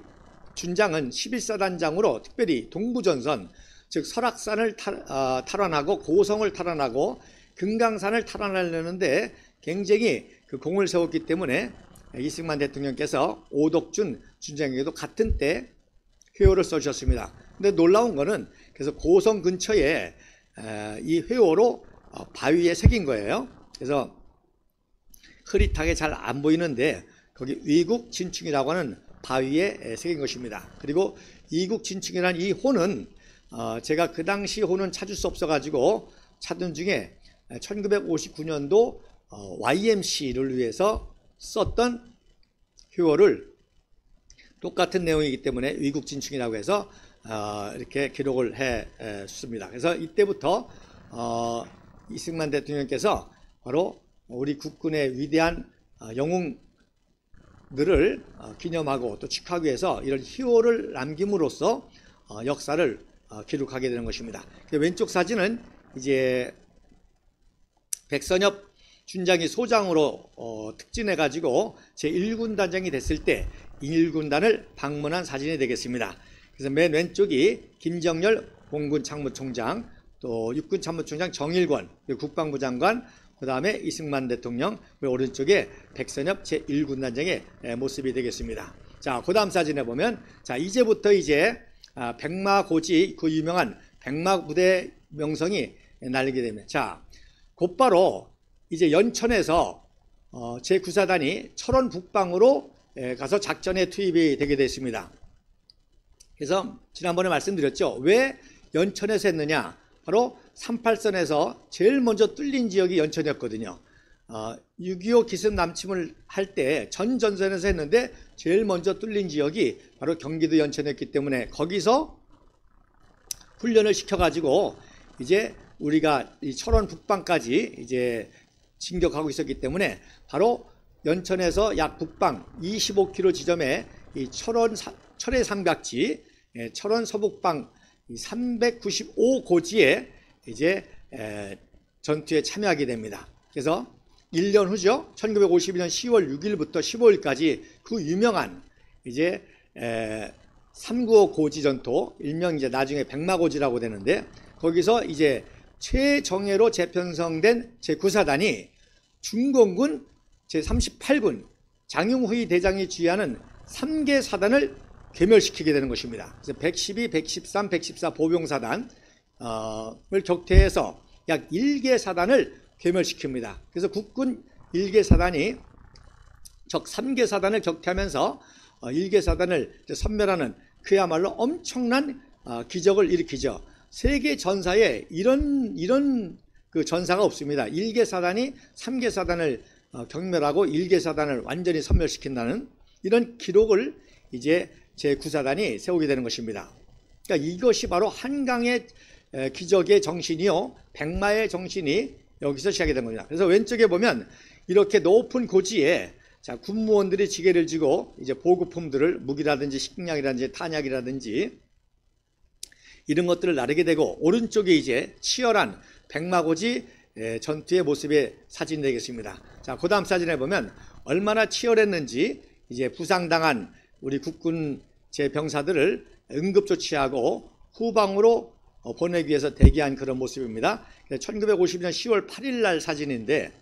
준장은 11사단장으로 특별히 동부전선, 즉 설악산을 탈환하고 고성을 탈환하고 금강산을 탈환하려는데 굉장히 그 공을 세웠기 때문에 이승만 대통령께서 오덕준 준장에게도 같은 때 회호를 써주셨습니다. 근데 놀라운 거는 그래서 고성 근처에 이 회호로 바위에 새긴 거예요. 그래서 흐릿하게 잘 안 보이는데 거기 위국 진충이라고 하는 바위에 새긴 것입니다. 그리고 위국 진충이라는 이 호는 제가 그 당시 호는 찾을 수 없어가지고 찾은 중에 1959년도 YMC를 위해서 썼던 회호를 똑같은 내용이기 때문에 위국 진충이라고 해서 이렇게 기록을 했습니다. 그래서 이때부터 이승만 대통령께서 바로 우리 국군의 위대한 영웅들을 기념하고 또 축하하기 위해서 이런 희호를 남김으로써 역사를 기록하게 되는 것입니다. 왼쪽 사진은 이제 백선엽 준장이 소장으로 특진해가지고 제1군 단장이 됐을 때 1군단을 방문한 사진이 되겠습니다. 그래서 맨 왼쪽이 김정열 공군 참모총장, 또 육군 참모총장 정일권, 국방부 장관, 그 다음에 이승만 대통령, 그리고 오른쪽에 백선엽 제1군 단장의 모습이 되겠습니다. 자, 그 다음 사진에 보면, 자, 이제부터 이제 백마고지, 그 유명한 백마부대 명성이 날리게 됩니다. 자, 곧바로 이제 연천에서 제9사단이 철원 북방으로 가서 작전에 투입이 되게 됐습니다. 그래서 지난번에 말씀드렸죠. 왜 연천에서 했느냐? 바로 38선에서 제일 먼저 뚫린 지역이 연천이었거든요. 6.25 기습 남침을 할 때 전 전선에서 했는데 제일 먼저 뚫린 지역이 바로 경기도 연천이었기 때문에 거기서 훈련을 시켜가지고 이제 우리가 이 철원 북방까지 이제 진격하고 있었기 때문에 바로 연천에서 약 북방 25km 지점에 이 철의 삼각지, 철원 서북방 395고지에 이제 전투에 참여하게 됩니다. 그래서 1년 후죠. 1952년 10월 6일부터 15일까지 그 유명한 이제 395 고지 전투, 일명 이제 나중에 백마고지라고 되는데 거기서 이제 최정예로 재편성된 제9사단이 중공군 제38군 장용후이 대장이 주의하는 3개 사단을 괴멸시키게 되는 것입니다. 그래서 112, 113, 114 보병사단을 격퇴해서 약 1개 사단을 괴멸시킵니다. 그래서 국군 1개 사단이 적 3개 사단을 격퇴하면서 1개 사단을 섬멸하는 그야말로 엄청난 기적을 일으키죠. 세계 전사에 이런 그 전사가 없습니다. 1개 사단이 3개 사단을 경멸하고 1개 사단을 완전히 섬멸시킨다는 이런 기록을 이제 제9사단이 세우게 되는 것입니다. 그러니까 이것이 바로 한강의 기적의 정신이요, 백마의 정신이 여기서 시작이 된 겁니다. 그래서 왼쪽에 보면 이렇게 높은 고지에 자, 군무원들이 지게를 지고 이제 보급품들을 무기라든지 식량이라든지 탄약이라든지 이런 것들을 나르게 되고, 오른쪽에 이제 치열한 백마고지 전투의 모습의 사진이 되겠습니다. 자, 그 다음 사진에 보면 얼마나 치열했는지 이제 부상당한 우리 국군 제병사들을 응급조치하고 후방으로 보내기 위해서 대기한 그런 모습입니다. 1950년 10월 8일 날 사진인데,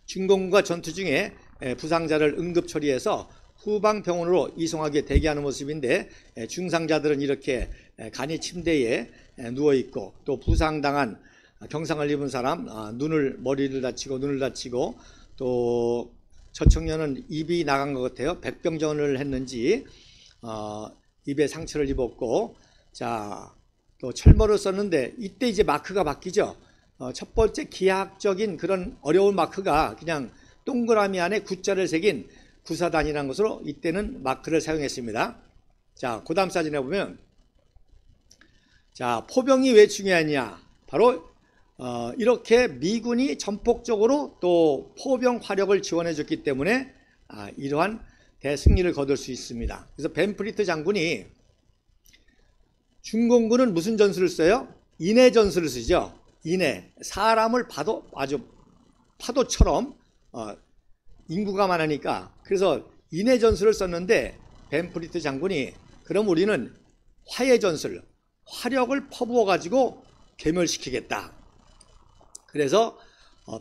중공과 전투 중에 부상자를 응급 처리해서 후방 병원으로 이송하게 대기하는 모습인데, 중상자들은 이렇게 간이 침대에 누워있고, 또 부상당한 경상을 입은 사람 머리를 다치고 눈을 다치고, 또 저 청년은 입이 나간 것 같아요. 백병전을 했는지 입에 상처를 입었고, 자, 또 철머를 썼는데 이때 이제 마크가 바뀌죠. 첫 번째 기하학적인 그런 어려운 마크가 그냥 동그라미 안에 구자를 새긴 구사단이라는 것으로 이때는 마크를 사용했습니다. 자, 그 다음 사진에 보면, 자, 포병이 왜 중요하냐, 바로 이렇게 미군이 전폭적으로 또 포병 화력을 지원해 줬기 때문에 이러한 대승리를 거둘 수 있습니다. 그래서 벤프리트 장군이, 중공군은 무슨 전술을 써요? 인해 전술을 쓰죠. 인해, 사람을 봐도 아주 파도처럼 인구가 많으니까, 그래서 인해 전술을 썼는데 벤프리트 장군이, 그럼 우리는 화해 전술, 화력을 퍼부어 가지고 괴멸시키겠다. 그래서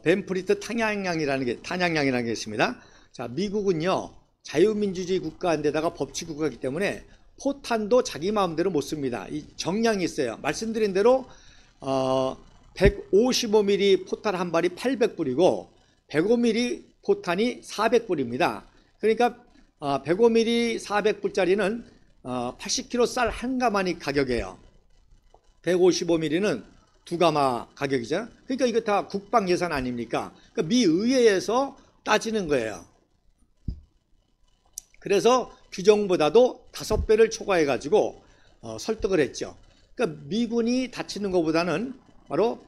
벤프리트 탄약량이라는 게 있습니다. 자, 미국은요 자유민주주의 국가인데다가 법치 국가이기 때문에 포탄도 자기 마음대로 못 씁니다. 이 정량이 있어요. 말씀드린 대로 155mm 포탄 한 발이 800불이고 105mm 포탄이 400불입니다. 그러니까 105mm 400불짜리는 80kg 쌀 한 가마니 가격이에요. 155mm는 두 가마 가격이죠. 그러니까 이거 다 국방 예산 아닙니까? 그러니까 미 의회에서 따지는 거예요. 그래서 규정보다도 5배를 초과해 가지고 설득을 했죠. 그러니까 미군이 다치는 것보다는 바로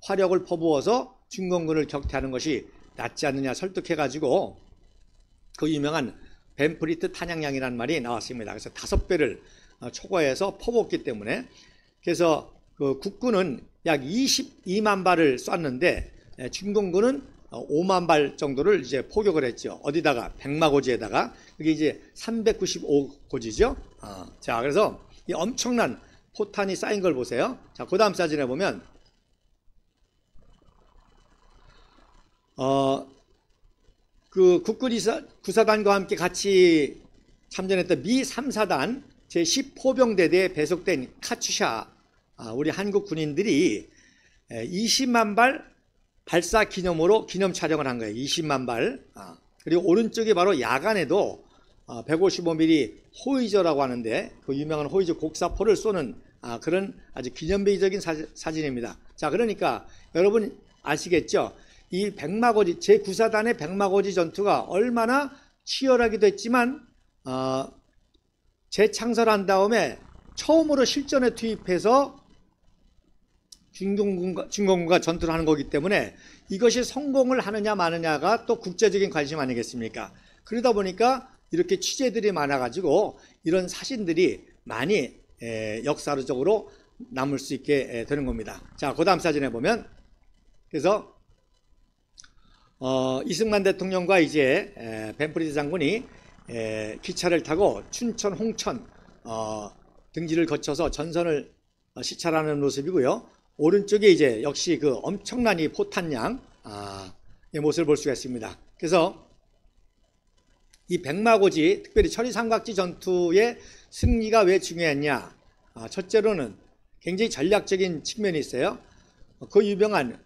화력을 퍼부어서 중공군을 격퇴하는 것이 낫지 않느냐 설득해 가지고 그 유명한 벤프리트 탄약량이라는 말이 나왔습니다. 그래서 5배를 초과해서 퍼부었기 때문에, 그래서 그 국군은 약 22만 발을 쐈는데 중공군은 5만 발 정도를 이제 포격을 했죠. 어디다가? 백마고지에다가. 그게 이제 395고지죠. 자, 그래서 이 엄청난 포탄이 쌓인 걸 보세요. 자, 그 다음 사진에 보면 그 국군 구사단과 함께 같이 참전했던 미 3사단 제10포병대대에 배속된 카츄샤, 우리 한국 군인들이 20만 발 발사 기념으로 기념 촬영을 한 거예요. 20만 발. 그리고 오른쪽에 바로 야간에도 155mm 호위저라고 하는데 그 유명한 호위저 곡사포를 쏘는 그런 아주 기념비적인 사진입니다. 자, 그러니까 여러분 아시겠죠? 이 백마고지, 제9사단의 백마고지 전투가 얼마나 치열하기도 했지만 재창설한 다음에 처음으로 실전에 투입해서 중공군과 전투를 하는 거기 때문에 이것이 성공을 하느냐 마느냐가 또 국제적인 관심 아니겠습니까? 그러다 보니까 이렇게 취재들이 많아가지고 이런 사진들이 많이 역사적으로 남을 수 있게 되는 겁니다. 자, 그 다음 사진에 보면, 그래서 이승만 대통령과 이제 벤프리트 장군이 기차를 타고 춘천, 홍천 등지를 거쳐서 전선을 시찰하는 모습이고요. 오른쪽에 이제 역시 그 엄청난 이 포탄량, 모습을 볼 수가 있습니다. 그래서 이 백마고지, 특별히 천리삼각지 전투의 승리가 왜 중요했냐? 첫째로는 굉장히 전략적인 측면이 있어요. 그 유명한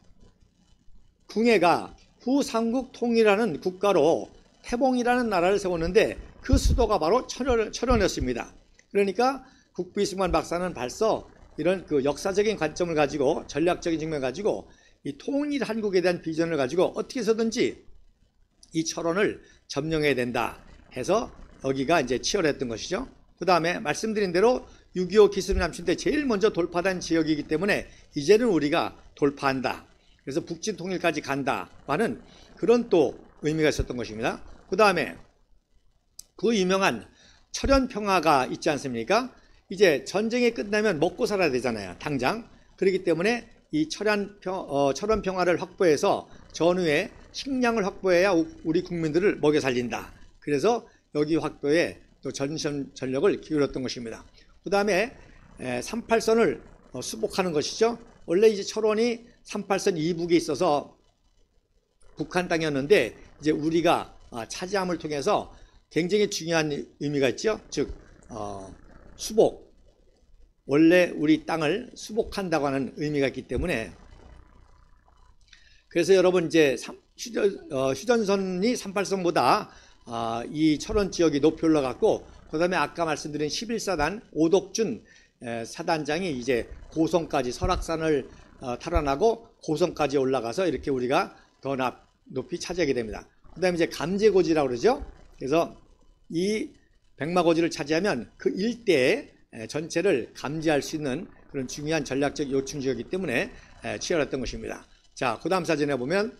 궁예가 후삼국 통이라는 국가로 태봉이라는 나라를 세웠는데 그 수도가 바로 철원이었습니다. 그러니까 국부이승만 박사는 벌써 이런 그 역사적인 관점을 가지고 전략적인 측면을 가지고 이 통일 한국에 대한 비전을 가지고 어떻게 해서든지 이 철원을 점령해야 된다 해서 여기가 이제 치열했던 것이죠. 그 다음에 말씀드린 대로 6.25 기술을 남친 때 제일 먼저 돌파된 지역이기 때문에 이제는 우리가 돌파한다. 그래서 북진 통일까지 간다라는 그런 또 의미가 있었던 것입니다. 그 다음에 그 유명한 철원 평화가 있지 않습니까? 이제 전쟁이 끝나면 먹고 살아야 되잖아요. 당장. 그렇기 때문에 이 철원 평화를 확보해서 전후에 식량을 확보해야 우리 국민들을 먹여 살린다. 그래서 여기 확보에 또 전력을 기울였던 것입니다. 그 다음에 38선을 수복하는 것이죠. 원래 이제 철원이 38선 이북에 있어서 북한 땅이었는데 이제 우리가 차지함을 통해서 굉장히 중요한 의미가 있죠. 즉 수복, 원래 우리 땅을 수복한다고 하는 의미가 있기 때문에 그래서 여러분 이제 휴전선이 38선보다 이 철원 지역이 높이 올라갔고 그 다음에 아까 말씀드린 11사단 오덕준 사단장이 이제 고성까지 설악산을 탈환하고 고성까지 올라가서 이렇게 우리가 더 높이 차지하게 됩니다. 그 다음에 이제 감제고지라고 그러죠. 그래서 이 백마고지를 차지하면 그 일대에 전체를 감지할 수 있는 그런 중요한 전략적 요충 지역이기 때문에 치열했던 것입니다. 자, 그 다음 사진에 보면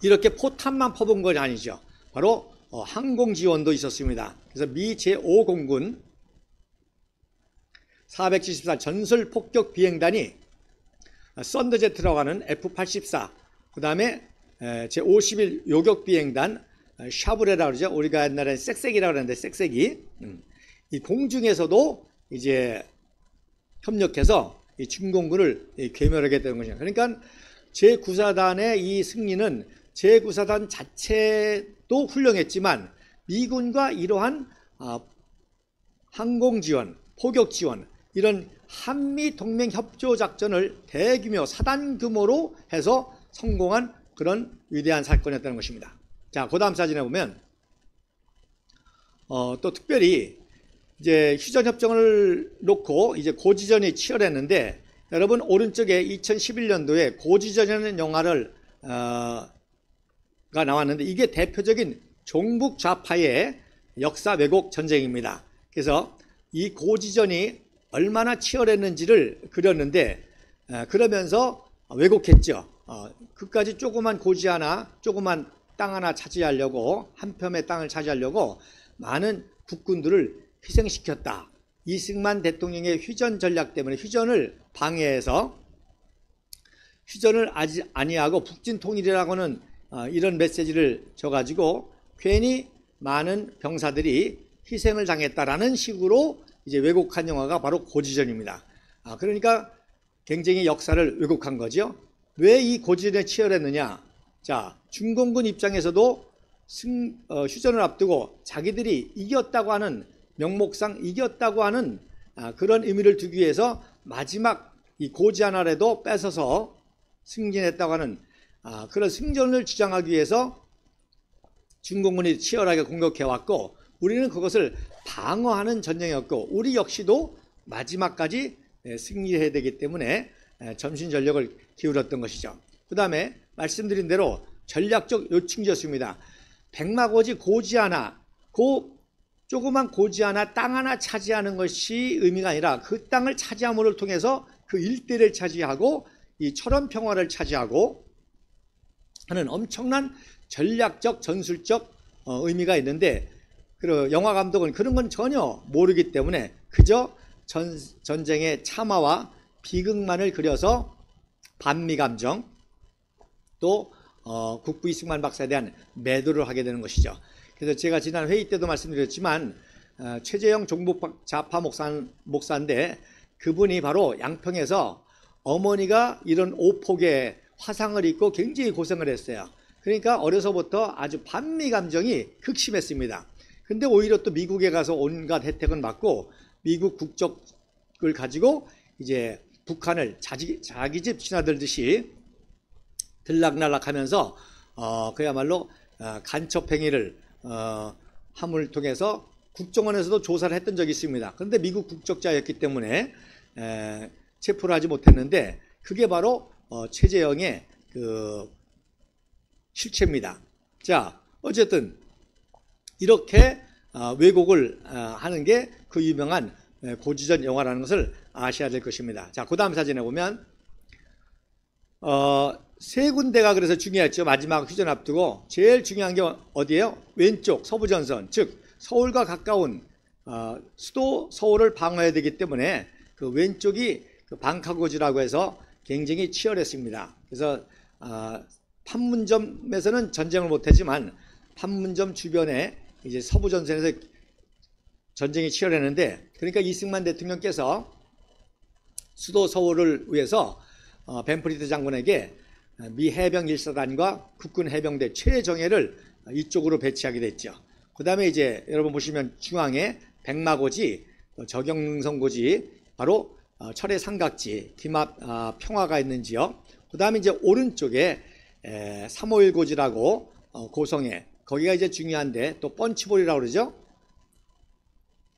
이렇게 포탄만 퍼본 건 아니죠. 바로 항공 지원도 있었습니다. 그래서 미 제5공군 474 전술 폭격 비행단이 썬더제트라고 하는 F-84, 그 다음에 제51 요격 비행단 샤브레라고 그러죠. 우리가 옛날에 쌕쌕이라고 그랬는데 쌕쌕이 이 공중에서도 이제 협력해서 이 중공군을 괴멸하게 되는 것이죠. 그러니까 제9사단의 이 승리는 제9사단 자체도 훌륭했지만 미군과 이러한 항공 지원, 포격 지원 이런 한미 동맹 협조 작전을 대규모 사단 규모로 해서 성공한 그런 위대한 사건이었다는 것입니다. 자, 그 다음 사진에 보면 또 특별히 이제 휴전협정을 놓고 이제 고지전이 치열했는데 여러분 오른쪽에 2011년도에 고지전이라는 영화를 가 나왔는데 이게 대표적인 종북 좌파의 역사 왜곡 전쟁입니다. 그래서 이 고지전이 얼마나 치열했는지를 그렸는데 그러면서 왜곡했죠. 그까지 조그만 고지 하나, 조그만 땅 하나 차지하려고 한 뼘의 땅을 차지하려고 많은 국군들을 희생시켰다. 이승만 대통령의 휴전 전략 때문에 휴전을 방해해서 휴전을 아니하고 북진 통일이라고는 이런 메시지를 줘가지고 괜히 많은 병사들이 희생을 당했다라는 식으로 이제 왜곡한 영화가 바로 고지전입니다. 그러니까 굉장히 역사를 왜곡한 거죠. 왜 이 고지전에 치열했느냐? 자, 중공군 입장에서도 휴전을 앞두고 자기들이 이겼다고 하는 명목상 이겼다고 하는 그런 의미를 두기 위해서 마지막 이 고지 하나라도 뺏어서 승진했다고 하는 그런 승전을 주장하기 위해서 중공군이 치열하게 공격해왔고 우리는 그것을 방어하는 전쟁이었고 우리 역시도 마지막까지 승리해야 되기 때문에 전신전력을 기울였던 것이죠. 그 다음에 말씀드린 대로 전략적 요충지였습니다. 백마고지 고지 하나, 조그만 고지 하나, 땅 하나 차지하는 것이 의미가 아니라 그 땅을 차지함을 통해서 그 일대를 차지하고 이 철원 평화를 차지하고 하는 엄청난 전략적 전술적 의미가 있는데 그 영화 감독은 그런 건 전혀 모르기 때문에 그저 전쟁의 참화와 비극만을 그려서 반미 감정 또 국부 이승만 박사에 대한 매도를 하게 되는 것이죠. 그래서 제가 지난 회의 때도 말씀드렸지만 최재형 종북 좌파 목사인데 그분이 바로 양평에서 어머니가 이런 오폭에 화상을 입고 굉장히 고생을 했어요. 그러니까 어려서부터 아주 반미 감정이 극심했습니다. 근데 오히려 또 미국에 가서 온갖 혜택은 받고 미국 국적을 가지고 이제 북한을 자기 집 친아들듯이 들락날락하면서 그야말로 간첩 행위를 함을 통해서 국정원에서도 조사를 했던 적이 있습니다. 그런데 미국 국적자였기 때문에 체포를 하지 못했는데 그게 바로 최재형의 그 실체입니다. 자, 어쨌든 이렇게 왜곡을 하는 게 그 유명한 고지전 영화라는 것을 아셔야 될 것입니다. 자, 그 다음 사진에 보면 세 군데가 그래서 중요했죠. 마지막 휴전 앞두고 제일 중요한 게 어디예요? 왼쪽 서부전선, 즉 서울과 가까운 수도 서울을 방어해야 되기 때문에 그 왼쪽이 그 방카고지라고 해서 굉장히 치열했습니다. 그래서 판문점에서는 전쟁을 못했지만 판문점 주변에 이제 서부전선에서 전쟁이 치열했는데, 그러니까 이승만 대통령께서 수도 서울을 위해서 벤프리드 장군에게 미 해병 1사단과 국군 해병대 최정예를 이쪽으로 배치하게 됐죠. 그 다음에 이제 여러분 보시면 중앙에 백마고지, 적영능선고지, 바로 철의 삼각지, 김합 평화가 있는 지역. 그 다음에 이제 오른쪽에 351고지라고 고성에, 거기가 이제 중요한데 또 펀치볼이라고 그러죠.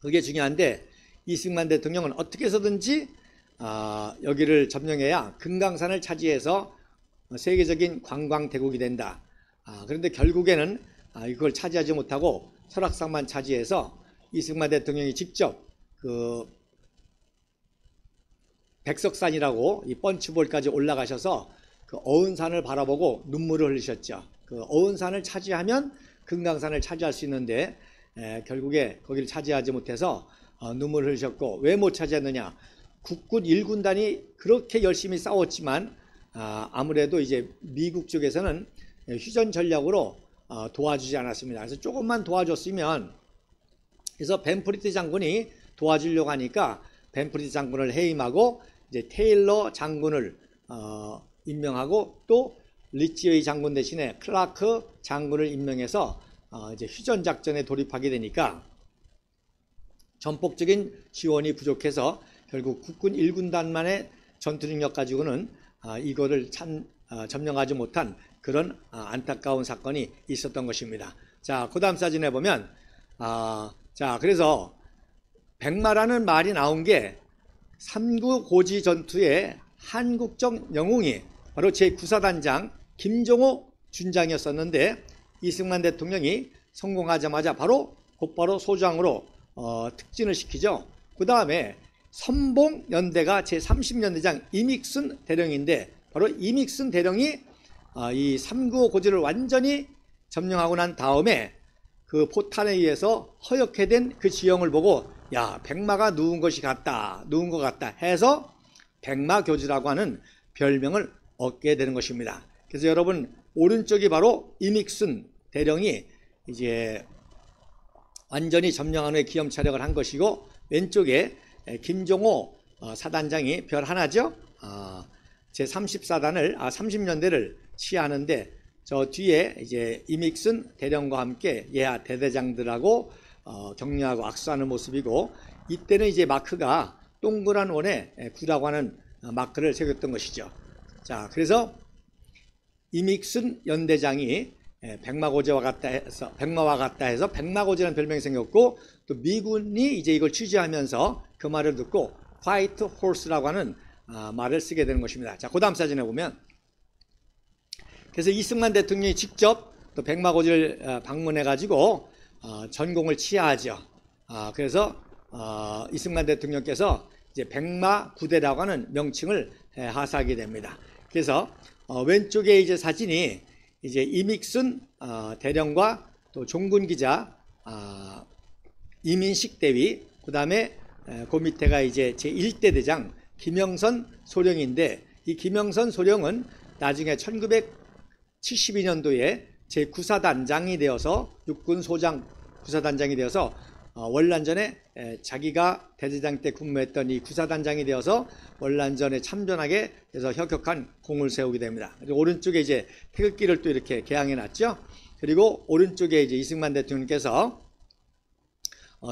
그게 중요한데 이승만 대통령은 어떻게 해서든지 여기를 점령해야 금강산을 차지해서 세계적인 관광 대국이 된다. 그런데 결국에는 이걸 차지하지 못하고 설악산만 차지해서 이승만 대통령이 직접 그 백석산이라고 이 펀치볼까지 올라가셔서 그 어은산을 바라보고 눈물을 흘리셨죠. 그 어은산을 차지하면 금강산을 차지할 수 있는데 결국에 거기를 차지하지 못해서 눈물을 흘리셨고, 왜 못 차지했느냐? 국군 1군단이 그렇게 열심히 싸웠지만 아무래도 이제 미국 쪽에서는 휴전 전략으로 도와주지 않았습니다. 그래서 조금만 도와줬으면, 그래서 벤프리드 장군이 도와주려고 하니까 벤프리드 장군을 해임하고 이제 테일러 장군을 임명하고 또 리치웨이 장군 대신에 클라크 장군을 임명해서 이제 휴전 작전에 돌입하게 되니까 전폭적인 지원이 부족해서 결국 국군 1군단만의 전투 능력 가지고는 이거를 점령하지 못한 그런 안타까운 사건이 있었던 것입니다. 자, 그 다음 사진에 보면 자, 그래서 백마라는 말이 나온 게 삼구 고지 전투의 한국적 영웅이 바로 제9사단장 김종호 준장이었었는데, 이승만 대통령이 성공하자마자 곧바로 소장으로 특진을 시키죠. 그 다음에 선봉연대가 제30연대장 이믹슨 대령인데, 바로 이믹슨 대령이 이 395 고지를 완전히 점령하고 난 다음에 그 포탄에 의해서 허옇게 된 그 지형을 보고 야, 백마가 누운 것 같다 해서 백마교주라고 하는 별명을 얻게 되는 것입니다. 그래서 여러분 오른쪽이 바로 이믹슨 대령이 이제 완전히 점령한 후에 기염차력을 한 것이고, 왼쪽에 김종호 사단장이 별 하나죠. 제34단을 30년대를 치하하는데 저 뒤에 이제 이믹슨 대령과 함께 예하 대대장들하고 격려하고 악수하는 모습이고, 이때는 이제 마크가 동그란 원에 9라고 하는 마크를 새겼던 것이죠. 자, 그래서 이믹슨 연대장이 백마와 같다 해서 백마고지라는 별명이 생겼고, 또 미군이 이제 이걸 취재하면서 그 말을 듣고 화이트 호스라고 하는 말을 쓰게 되는 것입니다. 자, 그 다음 사진에 보면, 그래서 이승만 대통령이 직접 또 백마고지를 방문해 가지고 전공을 치하하죠. 그래서 이승만 대통령께서 이제 백마부대라고 하는 명칭을 하사하게 됩니다. 그래서 왼쪽에 이제 사진이 이제 이믹슨 대령과 또 종군 기자 이민식 대위, 그 다음에 그 밑에가 이제 제1대 대장 김영선 소령인데, 이 김영선 소령은 나중에 1972년도에 제9사단장이 되어서 육군 소장 9사단장이 되어서 월남전에 자기가 대제장 때 근무했던 이 구사단장이 되어서 월남전에 참전하게 해서 혁혁한 공을 세우게 됩니다. 그리고 오른쪽에 이제 태극기를 또 이렇게 개양해 놨죠. 그리고 오른쪽에 이제 이승만 대통령께서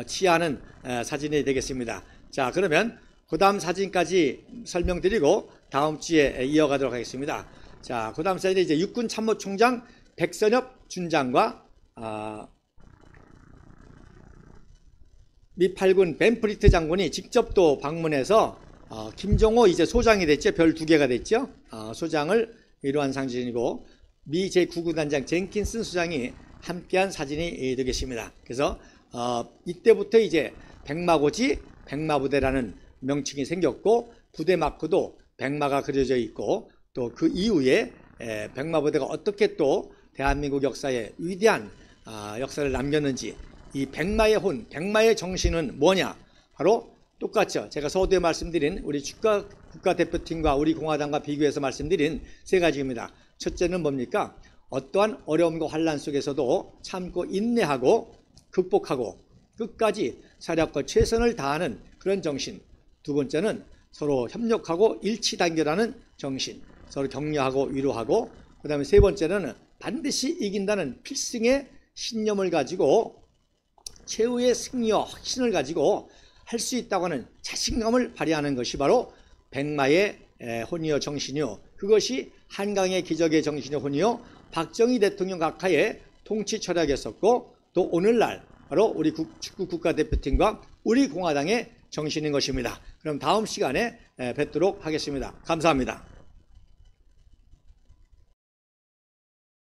치하는 사진이 되겠습니다. 자, 그러면 그 다음 사진까지 설명드리고 다음 주에 이어가도록 하겠습니다. 자, 그 다음 사진은 이제 육군참모총장 백선엽 준장과 미 8군 벤프리트 장군이 직접 또 방문해서 김종호 이제 소장이 됐죠. 별 2개가 됐죠. 소장을 위로한 사진이고 미 제9구단장 젠킨슨 소장이 함께한 사진이 되겠습니다. 그래서 이때부터 이제 백마고지 백마부대라는 명칭이 생겼고 부대 마크도 백마가 그려져 있고 또 그 이후에 백마부대가 어떻게 또 대한민국 역사에 위대한 역사를 남겼는지 이 백마의 혼, 백마의 정신은 뭐냐? 바로 똑같죠. 제가 서두에 말씀드린 우리 국가대표팀과 우리 공화당과 비교해서 말씀드린 3가지입니다. 첫째는 뭡니까? 어떠한 어려움과 환난 속에서도 참고 인내하고 극복하고 끝까지 사력과 최선을 다하는 그런 정신. 두 번째는 서로 협력하고 일치단결하는 정신. 서로 격려하고 위로하고 그 다음에 세 번째는 반드시 이긴다는 필승의 신념을 가지고 최후의 승리와 확신을 가지고 할 수 있다고 하는 자신감을 발휘하는 것이 바로 백마의 혼이요 정신이요. 그것이 한강의 기적의 정신의 혼이요. 박정희 대통령 각하의 통치 철학이었었고 또 오늘날 바로 우리 축구 국가대표팀과 우리 공화당의 정신인 것입니다. 그럼 다음 시간에 뵙도록 하겠습니다. 감사합니다.